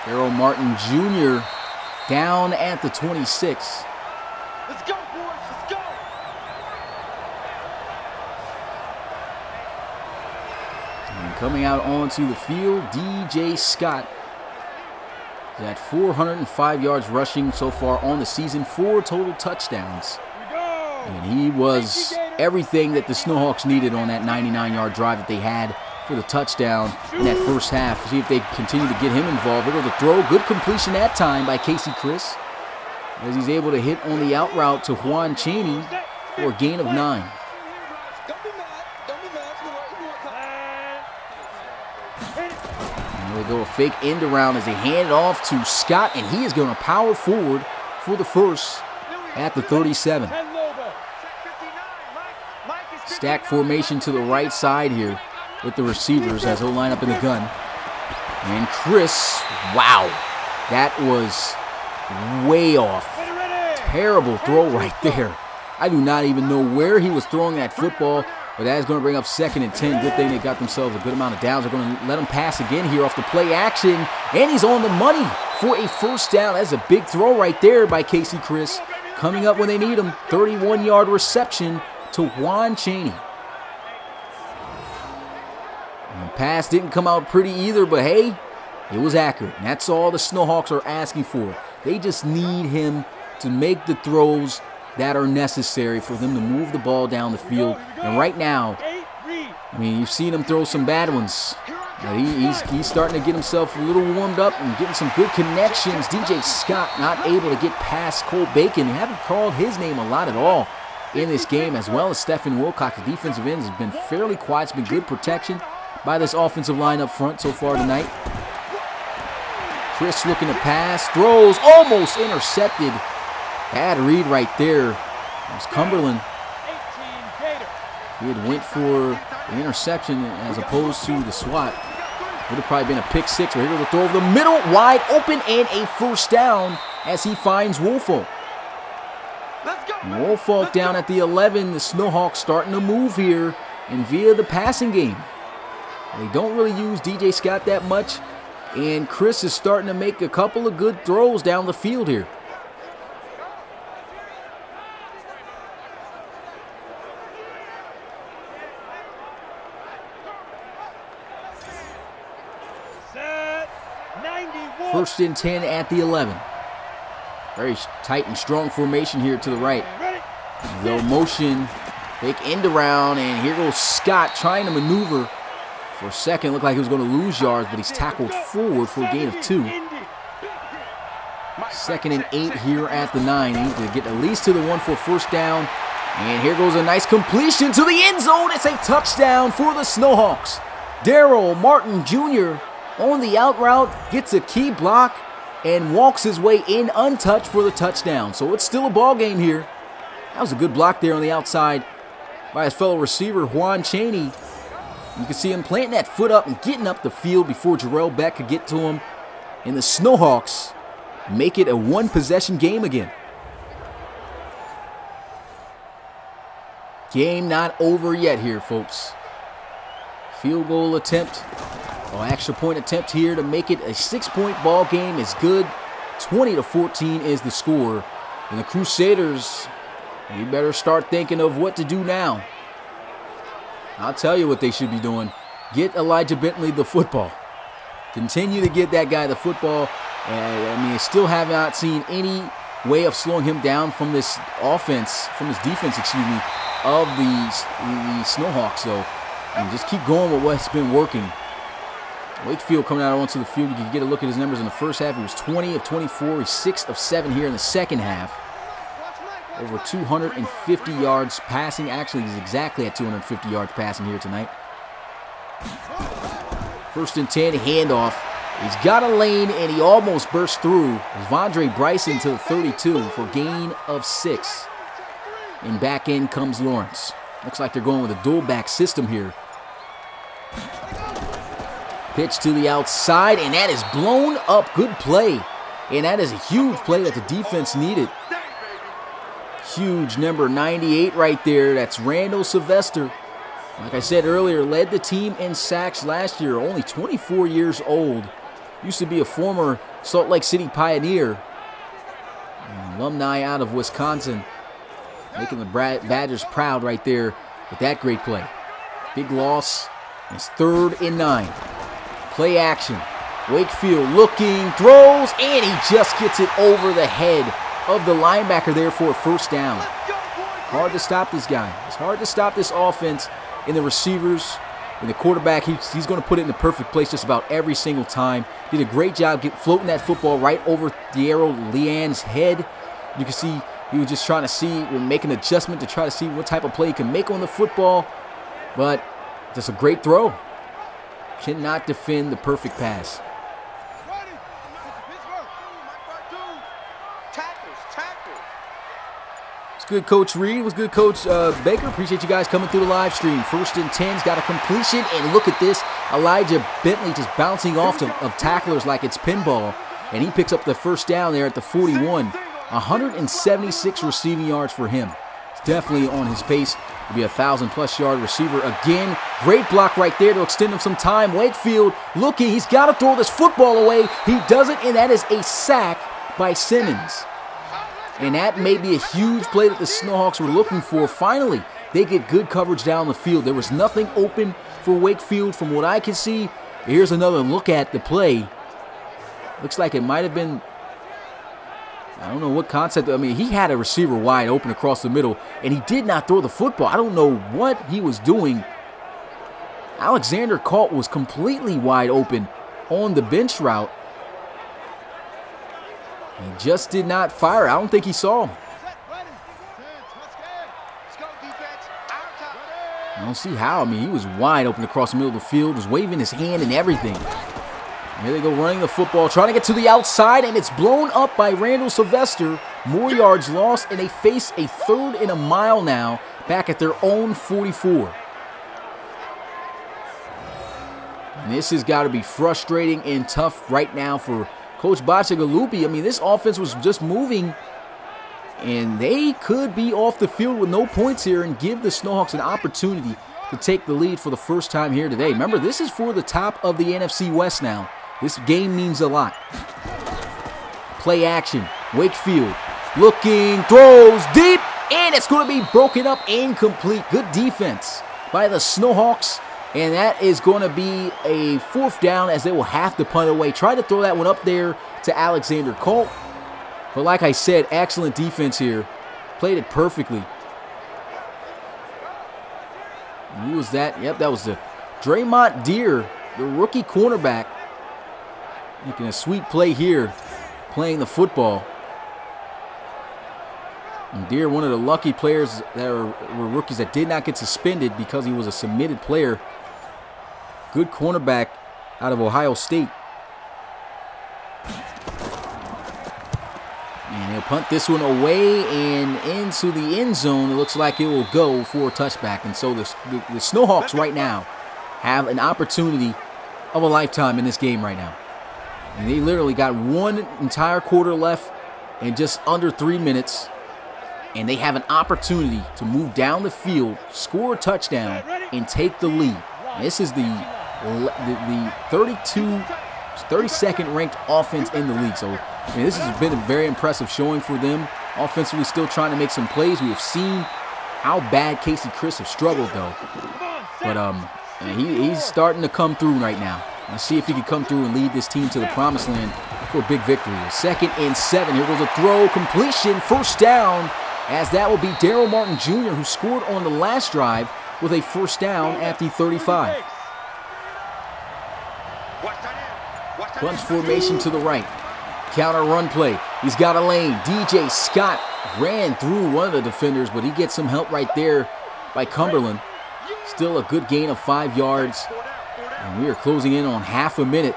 Errol Martin Jr. down at the 26. Let's go, boys. Let's go. And coming out onto the field, DJ Scott. He's at 405 yards rushing so far on the season, 4 total touchdowns. And he was everything that the Snowhawks needed on that 99-yard drive that they had for the touchdown in that first half. See if they continue to get him involved. Here goes the throw. Good completion that time by Casey Chris, as he's able to hit on the out route to Juan Chaney for a gain of 9. Don't be mad. Don't be mad. And they go a fake end around as they hand it off to Scott, and he is going to power forward for the first at the 37. Stack formation to the right side here with the receivers as they'll line up in the gun. And Chris, wow, that was way off. Terrible throw right there. I do not even know where he was throwing that football, but that is going to bring up 2nd and 10. Good thing they got themselves a good amount of downs. They're going to let him pass again here off the play action, and he's on the money for a first down. That's a big throw right there by Casey Chris. Coming up when they need him, 31-yard reception to Juan Chaney. And the pass didn't come out pretty either, but hey, it was accurate. And that's all the Snowhawks are asking for. They just need him to make the throws that are necessary for them to move the ball down the field. And right now, I mean, you've seen him throw some bad ones. But he's starting to get himself a little warmed up and getting some good connections. DJ Scott not able to get past Cole Bacon. They haven't called his name a lot at all in this game, as well as Stephen Wilcox. The defensive ends has been fairly quiet. It's been good protection by this offensive line up front so far tonight. Chris looking to pass, throws, almost intercepted. Bad read right there. It was Cumberland. He had went for the interception as opposed to the swat. Would have probably been a pick six. But here goes the throw over the middle, wide open, and a first down as he finds Woolfolk. Woolfolk down at the 11. The Snowhawks starting to move here and via the passing game. They don't really use DJ Scott that much, and Chris is starting to make a couple of good throws down the field here. First and 10 at the 11. Very tight and strong formation here to the right. Go motion, fake end around, and here goes Scott trying to maneuver. For a second, looked like he was going to lose yards, but he's tackled forward for a gain of 2. Second and 8 here at the 9. He needs to get at least to the 1 for first down. And here goes a nice completion to the end zone. It's a touchdown for the Snowhawks. Daryl Martin Jr. on the out route, gets a key block, and walks his way in untouched for the touchdown. So it's still a ball game here. That was a good block there on the outside by his fellow receiver, Juan Chaney. You can see him planting that foot up and getting up the field before Jarrell Beck could get to him. And the Snowhawks make it a one-possession game again. Game not over yet here, folks. Field goal attempt, or extra point attempt here to make it a 6-point ball game is good. 20-14 is the score. And the Crusaders, you better start thinking of what to do now. I'll tell you what they should be doing. Get Elijah Bentley the football. Continue to get that guy the football. I still have not seen any way of slowing him down from this offense, from his defense, of the Snowhawks. So just keep going with what's been working. Wakefield coming out onto the field. You can get a look at his numbers in the first half. He was 20 of 24. He's 6 of 7 here in the second half. Over 250 yards passing. Actually, he's exactly at 250 yards passing here tonight. First and 10, handoff. He's got a lane, and he almost burst through. Vondre Bryson to the 32 for gain of 6. And back in comes Lawrence. Looks like they're going with a dual back system here. Pitch to the outside, and that is blown up. Good play. And that is a huge play that the defense needed. Huge number 98 right there. That's Randall Sylvester. Like I said earlier, led the team in sacks last year. Only 24 years old. Used to be a former Salt Lake City Pioneer. An alumni out of Wisconsin. Making the Badgers proud right there with that great play. Big loss. It's 3rd and 9. Play action. Wakefield looking, throws, and he just gets it over the head of the linebacker there for a first down. Hard to stop this guy. It's hard to stop this offense and the receivers and the quarterback. He's going to put it in the perfect place just about every single time. Did a great job floating that football right over Diero Leanne's head. You can see he was just trying to see, make an adjustment to try to see what type of play he can make on the football. But just a great throw. Cannot defend the perfect pass. It's good, Coach Reed. It was good, Coach Baker. Appreciate you guys coming through the live stream. First and 10's got a completion, and look at this. Elijah Bentley just bouncing off of tacklers like it's pinball, and he picks up the first down there at the 41. 176 receiving yards for him. It's definitely on his pace to be a 1,000+ yard receiver again. Great block right there to extend him some time. Wakefield looking. He's got to throw this football away. He doesn't, and that is a sack by Simmons. And that may be a huge play that the Snowhawks were looking for. Finally, they get good coverage down the field. There was nothing open for Wakefield from what I can see. Here's another look at the play. Looks like it might have been, I don't know what concept. I mean, he had a receiver wide open across the middle, and he did not throw the football. I don't know what he was doing. Alexander Colt was completely wide open on the bench route. He just did not fire. I don't think he saw him. I don't see how. I mean, he was wide open across the middle of the field, was waving his hand and everything. Here they go running the football, trying to get to the outside, and it's blown up by Randall Sylvester. More yards lost, and they face a 3rd and a mile now, back at their own 44. And this has got to be frustrating and tough right now for Coach Bacigalupi. I mean, this offense was just moving, and they could be off the field with no points here and give the Snowhawks an opportunity to take the lead for the first time here today. Remember, this is for the top of the NFC West now. This game means a lot. Play action. Wakefield looking, throws deep, and it's going to be broken up, incomplete. Good defense by the Snowhawks. And that is going to be a 4th down as they will have to punt it away. Try to throw that one up there to Alexander Colt. But like I said, excellent defense here. Played it perfectly. Who was that? Yep, that was the Draymond Deere, the rookie cornerback. Making a sweet play here, playing the football. And Deere, one of the lucky players that were rookies that did not get suspended because he was a submitted player. Good cornerback out of Ohio State. And they'll punt this one away and into the end zone. It looks like it will go for a touchback. And so the Snowhawks right now have an opportunity of a lifetime in this game right now. And they literally got one entire quarter left in just under 3 minutes. And they have an opportunity to move down the field, score a touchdown, and take the lead. And this is the 32nd ranked offense in the league. So this has been a very impressive showing for them. Offensively still trying to make some plays. We have seen how bad Casey Chris have struggled though. But he's starting to come through right now. Let's see if he can come through and lead this team to the promised land for a big victory. 2nd and 7. Here goes a throw, completion, 1st down. As that will be Daryl Martin Jr., who scored on the last drive with a 1st down at the 35. Bunch formation to the right. Counter run play. He's got a lane. DJ Scott ran through one of the defenders, but he gets some help right there by Cumberland. Still a good gain of 5 yards. And we are closing in on half a minute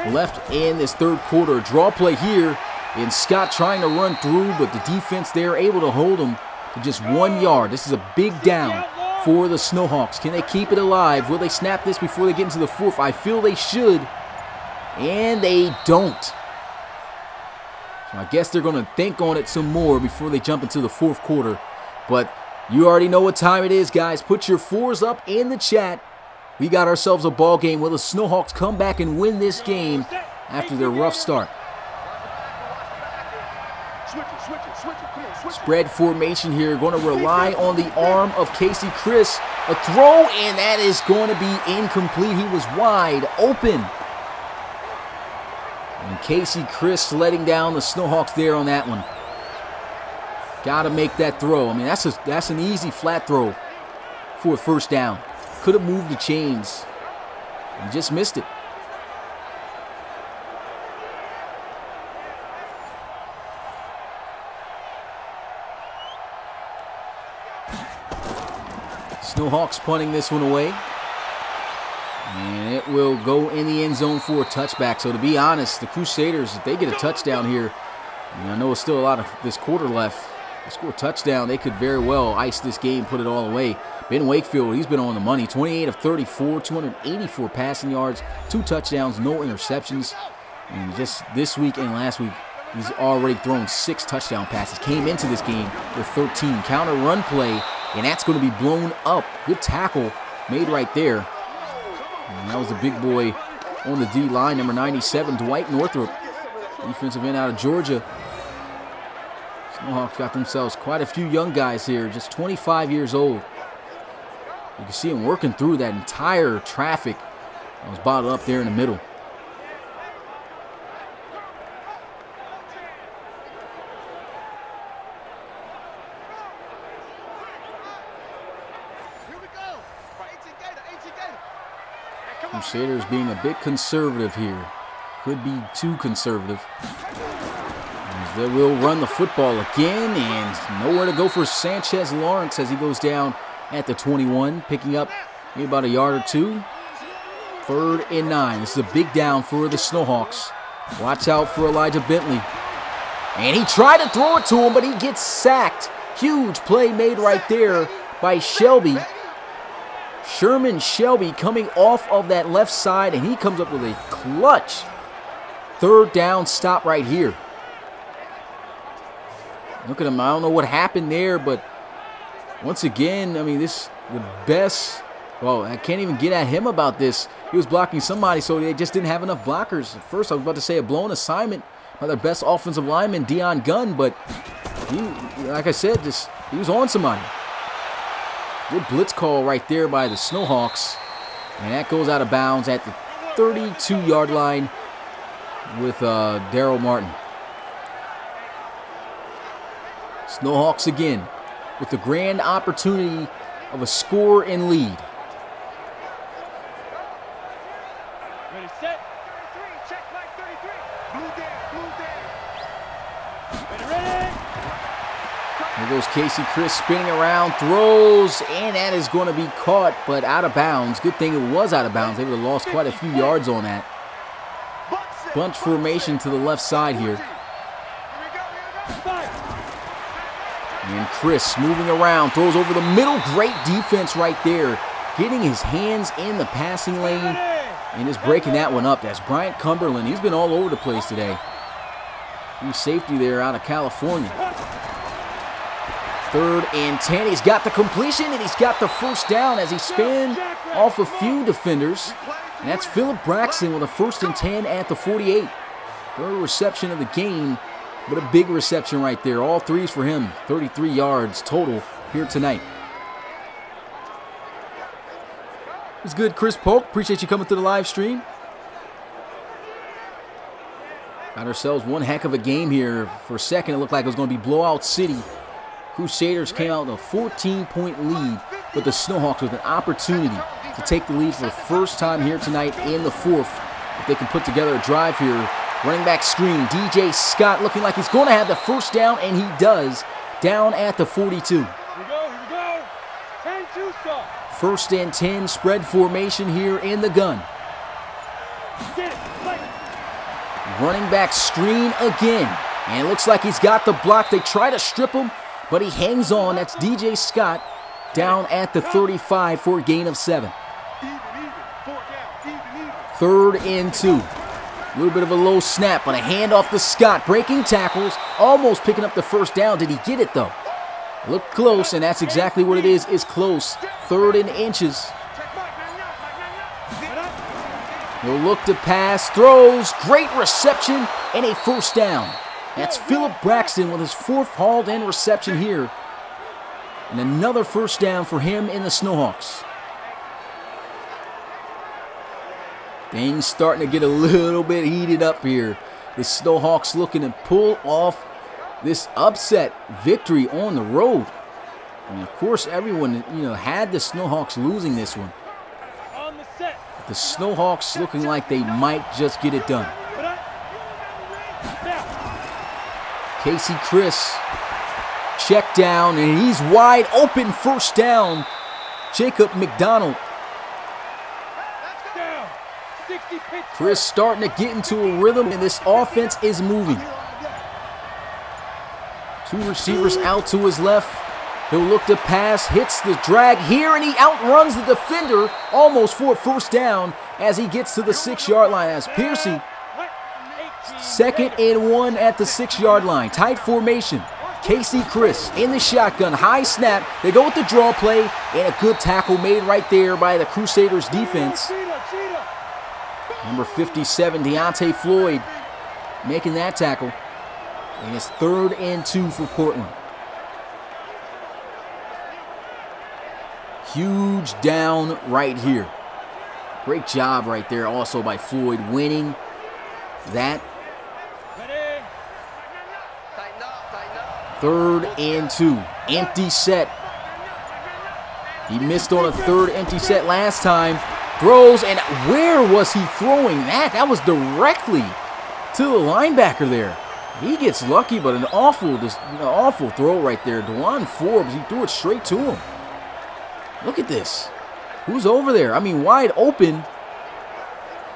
left in this 3rd quarter. Draw play here. And Scott trying to run through, but the defense there able to hold him to just 1 yard. This is a big down for the Snowhawks. Can they keep it alive? Will they snap this before they get into the 4th? I feel they should. And they don't. So I guess they're going to think on it some more before they jump into the 4th quarter. But you already know what time it is, guys. Put your 4s up in the chat. We got ourselves a ball game. Will the Snowhawks come back and win this game after their rough start? Spread formation here. Going to rely on the arm of Casey Chris. A throw, and that is going to be incomplete. He was wide open. And Casey Chris letting down the Snowhawks there on that one. Got to make that throw. I mean, that's an easy flat throw for a 1st down. Could have moved the chains. He just missed it. Snowhawks punting this one away. And it will go in the end zone for a touchback. So to be honest, the Crusaders, if they get a touchdown here, I know it's still a lot of this quarter left. They score a touchdown, they could very well ice this game, put it all away. Ben Wakefield, he's been on the money. 28 of 34, 284 passing yards, 2 touchdowns, no interceptions. And just this week and last week, he's already thrown 6 touchdown passes. Came into this game with 13. Counter run play, and that's going to be blown up. Good tackle made right there. And that was the big boy on the D-line, number 97, Dwight Northrup, defensive end out of Georgia. Snowhawks got themselves quite a few young guys here, just 25 years old. You can see them working through that entire traffic that was bottled up there in the middle. Crusaders being a bit conservative here. Could be too conservative. As they will run the football again, and nowhere to go for Sanchez Lawrence as he goes down at the 21, picking up maybe about a yard or 2. 3rd and 9. This is a big down for the Snowhawks. Watch out for Elijah Bentley. And he tried to throw it to him, but he gets sacked. Huge play made right there by Shelby. Sherman Shelby coming off of that left side, and he comes up with a clutch 3rd down stop right here. Look at him. I don't know what happened there, but once again, I mean, the best. Well, I can't even get at him about this. He was blocking somebody, so they just didn't have enough blockers. At first, I was about to say a blown assignment by their best offensive lineman, Deion Gunn, but he, like I said, he was on somebody. Good blitz call right there by the Snowhawks. And that goes out of bounds at the 32-yard line with Daryl Martin. Snowhawks again with the grand opportunity of a score and lead. Ready, set. 33, check flag 33. Blue down. Ready. There goes Casey Chris spinning around, throws, and that is going to be caught, but out of bounds. Good thing it was out of bounds. They would have lost quite a few yards on that. Bunch formation to the left side here. And Chris moving around, throws over the middle. Great defense right there. Getting his hands in the passing lane and just breaking that one up. That's Bryant Cumberland. He's been all over the place today. New safety there out of California. 3rd and 10. He's got the completion and he's got the first down as he spanned off a few defenders. And that's Philip Braxton with a 1st and 10 at the 48. 3rd reception of the game, but a big reception right there. All threes for him. 33 yards total here tonight. It was good, Chris Polk. Appreciate you coming to the live stream. Got ourselves one heck of a game here. For a second, it looked like it was going to be blowout city. Crusaders came out with a 14-point lead, but the Snowhawks with an opportunity to take the lead for the first time here tonight in the 4th. If they can put together a drive here. Running back screen, DJ Scott looking like he's going to have the first down, and he does, down at the 42. Here we go. 10-2 stop. 1st and 10, spread formation here in the gun. Get it, play. Running back screen again, and it looks like he's got the block. They try to strip him, but he hangs on. That's DJ Scott down at the 35 for a gain of 7. Even. 4 down. Even. 3rd and 2. A little bit of a low snap, but a handoff to Scott. Breaking tackles, almost picking up the first down. Did he get it, though? Looked close, and that's exactly what it is close. 3rd and inches. He'll look to pass, throws, great reception, and a first down. That's Philip Braxton with his 4th hauled in reception here. And another first down for him in the Snowhawks. Things starting to get a little bit heated up here. The Snowhawks looking to pull off this upset victory on the road. I mean, of course, everyone had the Snowhawks losing this one. On the set. The Snowhawks looking like they might just get it done. Casey Chris, check down, and he's wide open, first down. Jacob McDonald. Chris starting to get into a rhythm, and this offense is moving. 2 receivers out to his left. He'll look to pass, hits the drag here, and he outruns the defender almost for a first down as he gets to the 6-yard line. As Piercy, 2nd and 1 at the 6-yard line. Tight formation. Casey Chris in the shotgun, high snap. They go with the draw play, and a good tackle made right there by the Crusaders defense. Number 57, Deontay Floyd, making that tackle. And it's 3rd and 2 for Portland. Huge down right here. Great job right there also by Floyd winning that. 3rd and 2. Empty set. He missed on a 3rd empty set last time. Throws, and where was he throwing that? That was directly to the linebacker there. He gets lucky, but an awful throw right there. DeJuan Forbes, he threw it straight to him. Look at this. Who's over there? I mean, wide open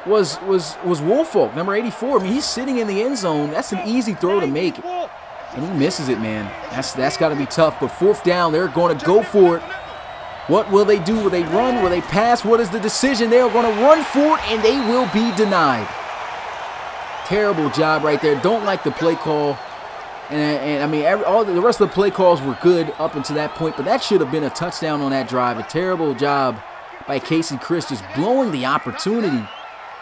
was Woolfolk, number 84. I mean, he's sitting in the end zone. That's an easy throw to make, and he misses it, man. That's got to be tough. But 4th down, they're going to go for it. What will they do? Will they run? Will they pass? What is the decision? They are going to run for it, and they will be denied. Terrible job right there. Don't like the play call. And I mean, all the rest of the play calls were good up until that point, but that should have been a touchdown on that drive. A terrible job by Casey Chris, just blowing the opportunity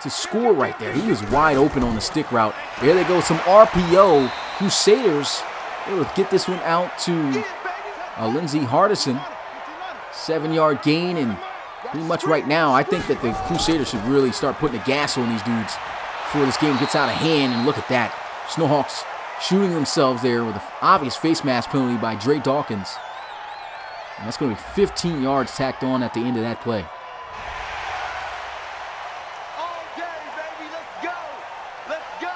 to score right there. He was wide open on the stick route. There they go, some RPO. Crusaders able to get this one out to Lindsey Hardison. 7-yard gain, and pretty much right now, I think that the Crusaders should really start putting the gas on these dudes before this game gets out of hand. And look at that. Snowhawks shooting themselves there with an obvious face mask penalty by Dre Dawkins. And that's going to be 15 yards tacked on at the end of that play. All day, baby. Let's go. Let's go.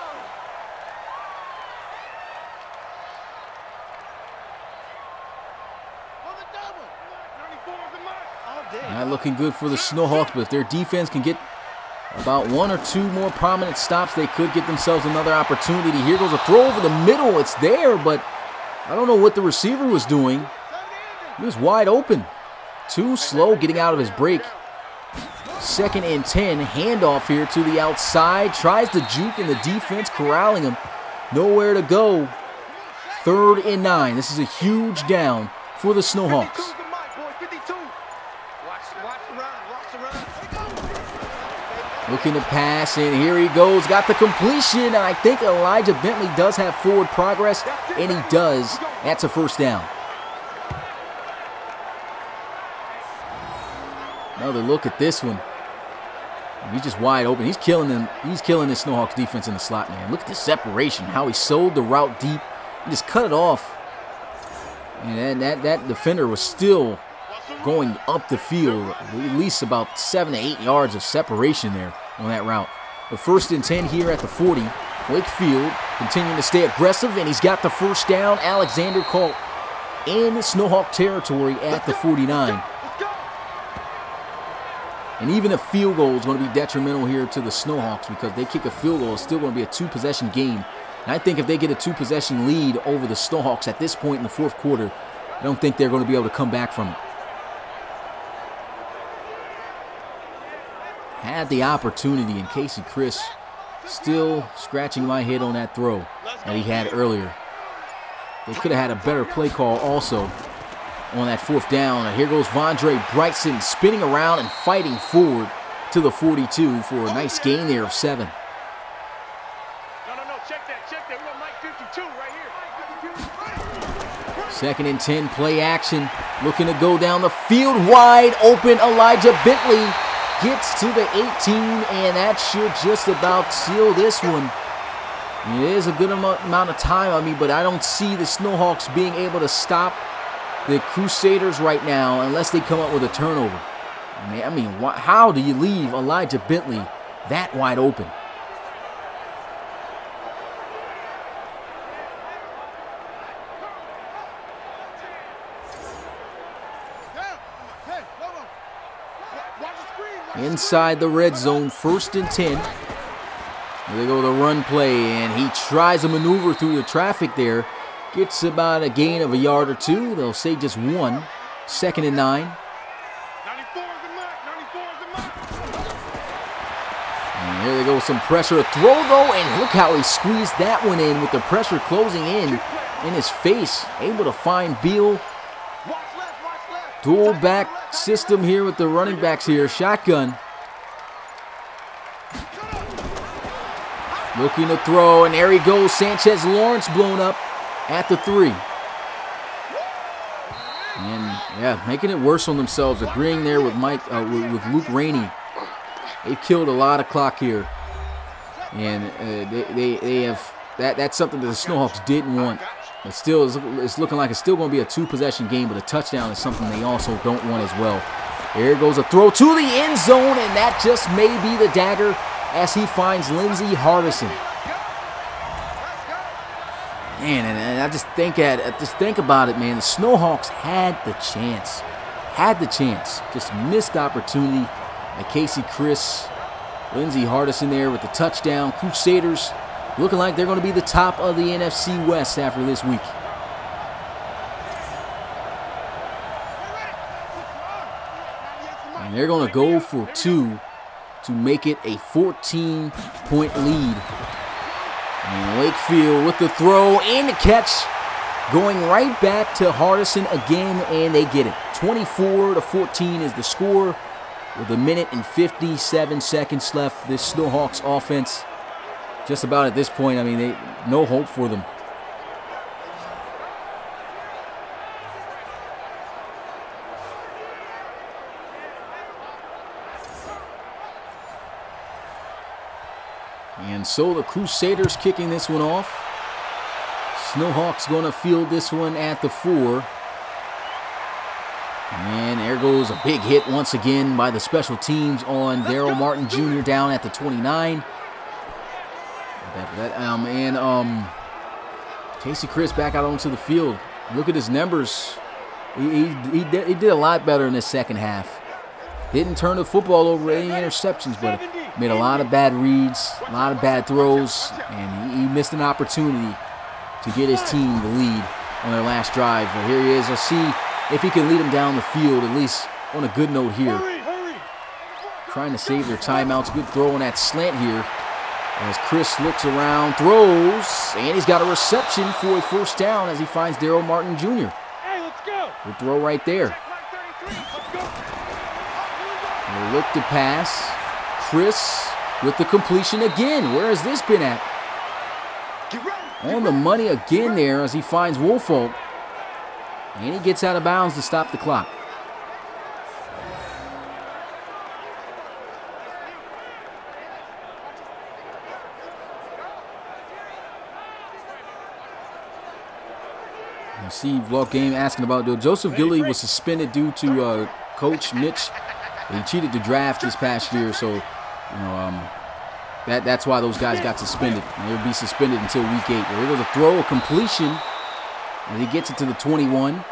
For the double. 94 is the mark. All day. Not looking good for the Snowhawks, but if their defense can get about one or two more prominent stops, they could get themselves another opportunity. Here goes a throw over the middle. It's there, but I don't know what the receiver was doing. He was wide open. Too slow getting out of his break. 2nd and 10. Handoff here to the outside. Tries to juke in the defense, corralling him. Nowhere to go. 3rd and 9. This is a huge down for the Snowhawks. Looking to pass, and here he goes. Got the completion, and I think Elijah Bentley does have forward progress, and he does. That's a 1st down. Another look at this one. He's just wide open. He's killing them. He's killing the Snowhawks defense in the slot, man. Look at the separation, how he sold the route deep and just cut it off. And that defender was still going up the field, at least about 7 to 8 yards of separation there on that route. The 1st and 10 here at the 40. Wakefield continuing to stay aggressive, and he's got the 1st down. Alexander caught in Snowhawk territory at the 49. And even a field goal is going to be detrimental here to the Snowhawks because they kick a field goal. It's still going to be a 2-possession game. And I think if they get a 2-possession lead over the Snowhawks at this point in the 4th quarter, I don't think they're going to be able to come back from it. Had the opportunity, and Casey Chris still scratching my head on that throw that he had earlier. They could have had a better play call also on that 4th down. And here goes Vondre Brightson spinning around and fighting forward to the 42 for a nice gain there of 7. No, check that. We got Mike 52 right here. 2nd and 10, play action. Looking to go down the field, wide open. Elijah Bentley gets to the 18, and that should just about seal this one. It is a good amount of time on me, but I don't see the Snowhawks being able to stop the Crusaders right now unless they come up with a turnover. I mean, how do you leave Elijah Bentley that wide open? Inside the red zone, 1st and 10. Here they go, the run play, and he tries to maneuver through the traffic there. Gets about a gain of a yard or two. They'll say just 1. 2nd and 9. 94 is the mark. And here they go, some pressure. A throw, though, and look how he squeezed that one in with the pressure closing in his face. Able to find Beal. Dual back system here with the running backs here. Shotgun. Looking to throw, and there he goes. Sanchez Lawrence blown up at the 3. And yeah, making it worse on themselves. Agreeing there with with Luke Rainey. They've killed a lot of clock here, and they have that's something that the Snowhawks didn't want. But still, it's looking like it's still going to be a 2-possession game, but a touchdown is something they also don't want as well. There goes a throw to the end zone, and that just may be the dagger as he finds Lindsey Hardison. Man, and I just think about it, man. The Snowhawks had the chance. Just missed opportunity. And Casey Chris, Lindsey Hardison there with the touchdown. Crusaders looking like they're going to be the top of the NFC West after this week. And they're going to go for 2 to make it a 14-point lead. And Wakefield with the throw and the catch, going right back to Hardison again, and they get it. 24-14 is the score with 1 minute and 57 seconds left. This Snowhawks offense, just about at this point, I mean, no hope for them. And so the Crusaders kicking this one off. Snowhawks going to field this one at the 4. And there goes a big hit once again by the special teams on Daryl Martin Jr. down at the 29. Casey Chris back out onto the field. Look at his numbers. He did a lot better in the second half. Didn't turn the football over any interceptions, but made a lot of bad reads, a lot of bad throws, and he missed an opportunity to get his team the lead on their last drive. But here he is. Let's see if he can lead them down the field, at least on a good note here. Trying to save their timeouts. Good throw on that slant here. As Chris looks around, throws, and he's got a reception for a first down as he finds Daryl Martin Jr. Hey, let's go. Good throw right there. They look to pass. Chris with the completion again. Where has this been at? On the money again there as he finds Woolfolk. And he gets out of bounds to stop the clock. I see Vlog Game asking about Joseph Gilly was suspended due to Coach Mitch. He cheated the draft this past year, so that's why those guys got suspended. And they'll be suspended until week 8. But here goes a throw, a completion, and he gets it to the 21.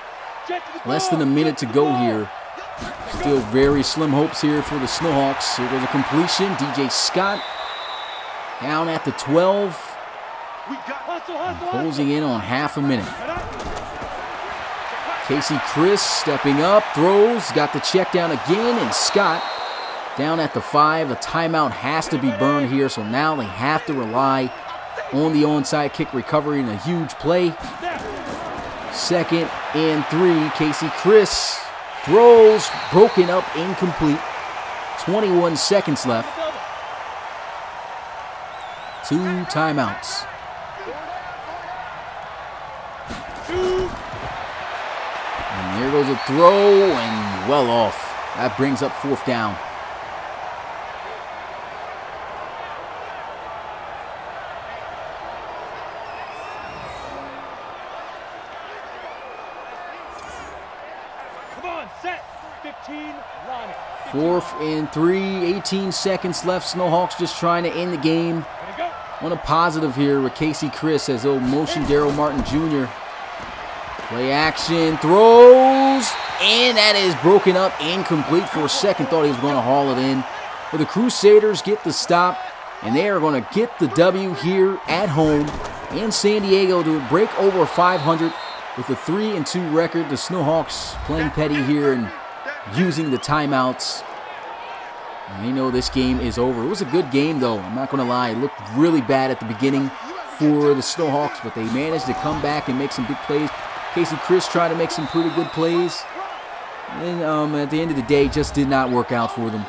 Less than a minute to go here. Still very slim hopes here for the Snowhawks. Here goes a completion. DJ Scott down at the 12. Closing in on half a minute. Casey Chris stepping up, throws, got the check down again, and Scott down at the 5. A timeout has to be burned here, so now they have to rely on the onside kick recovery in a huge play. 2nd and 3. Casey Chris throws, broken up, incomplete. 21 seconds left. 2 timeouts. And here goes a throw, and well off. That brings up 4th down. Come on, set. 15, line it. 4th and 3, 18 seconds left. Snowhawks just trying to end the game on a positive here with Casey Chris as they'll motion Daryl Martin Jr. Play action, throws, and that is broken up, incomplete. For a second, thought he was going to haul it in. But the Crusaders get the stop, and they are going to get the W here at home in San Diego to break over 500 with a 3-2 record. The Snowhawks playing petty here and using the timeouts. And they know this game is over. It was a good game, though. I'm not going to lie. It looked really bad at the beginning for the Snowhawks, but they managed to come back and make some big plays. Casey Chris tried to make some pretty good plays. And at the end of the day, just did not work out for them.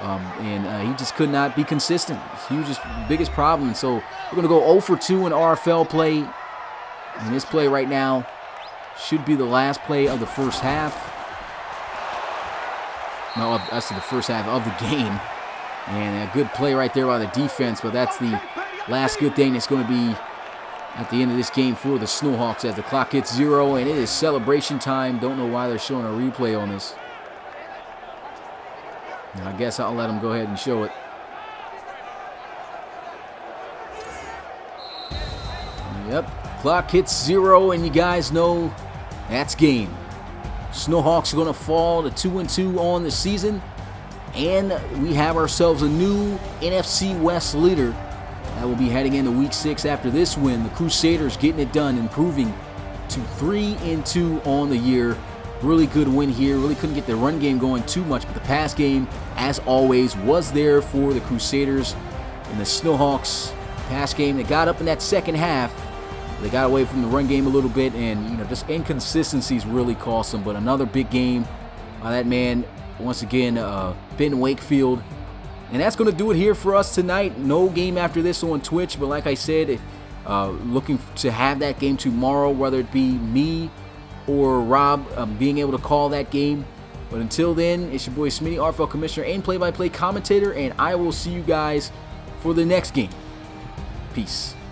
And he just could not be consistent. Hugest, biggest problem. And so we're going to go 0 for 2 in RFL play. And this play right now should be the last play of the first half. No, that's the first half of the game. And a good play right there by the defense. But that's the last good thing that's going to be at the end of this game for the Snowhawks as the clock hits 0 and it is celebration time. Don't know why they're showing a replay on this. I guess I'll let them go ahead and show it. Yep, clock hits 0 and you guys know that's game. Snowhawks are going to fall to 2-2 on the season, and we have ourselves a new NFC West leader that will be heading into Week 6 after this win. The Crusaders getting it done, improving to 3-2 on the year. Really good win here. Really couldn't get the run game going too much, but the pass game, as always, was there for the Crusaders. And the Snowhawks pass game, they got up in that second half. They got away from the run game a little bit, and just inconsistencies really cost them. But another big game by that man, once again, Ben Wakefield. And that's going to do it here for us tonight. No game after this on Twitch, but like I said, looking to have that game tomorrow, whether it be me or Rob being able to call that game. But until then, it's your boy Smitty, RFL Commissioner and play-by-play commentator, and I will see you guys for the next game. Peace.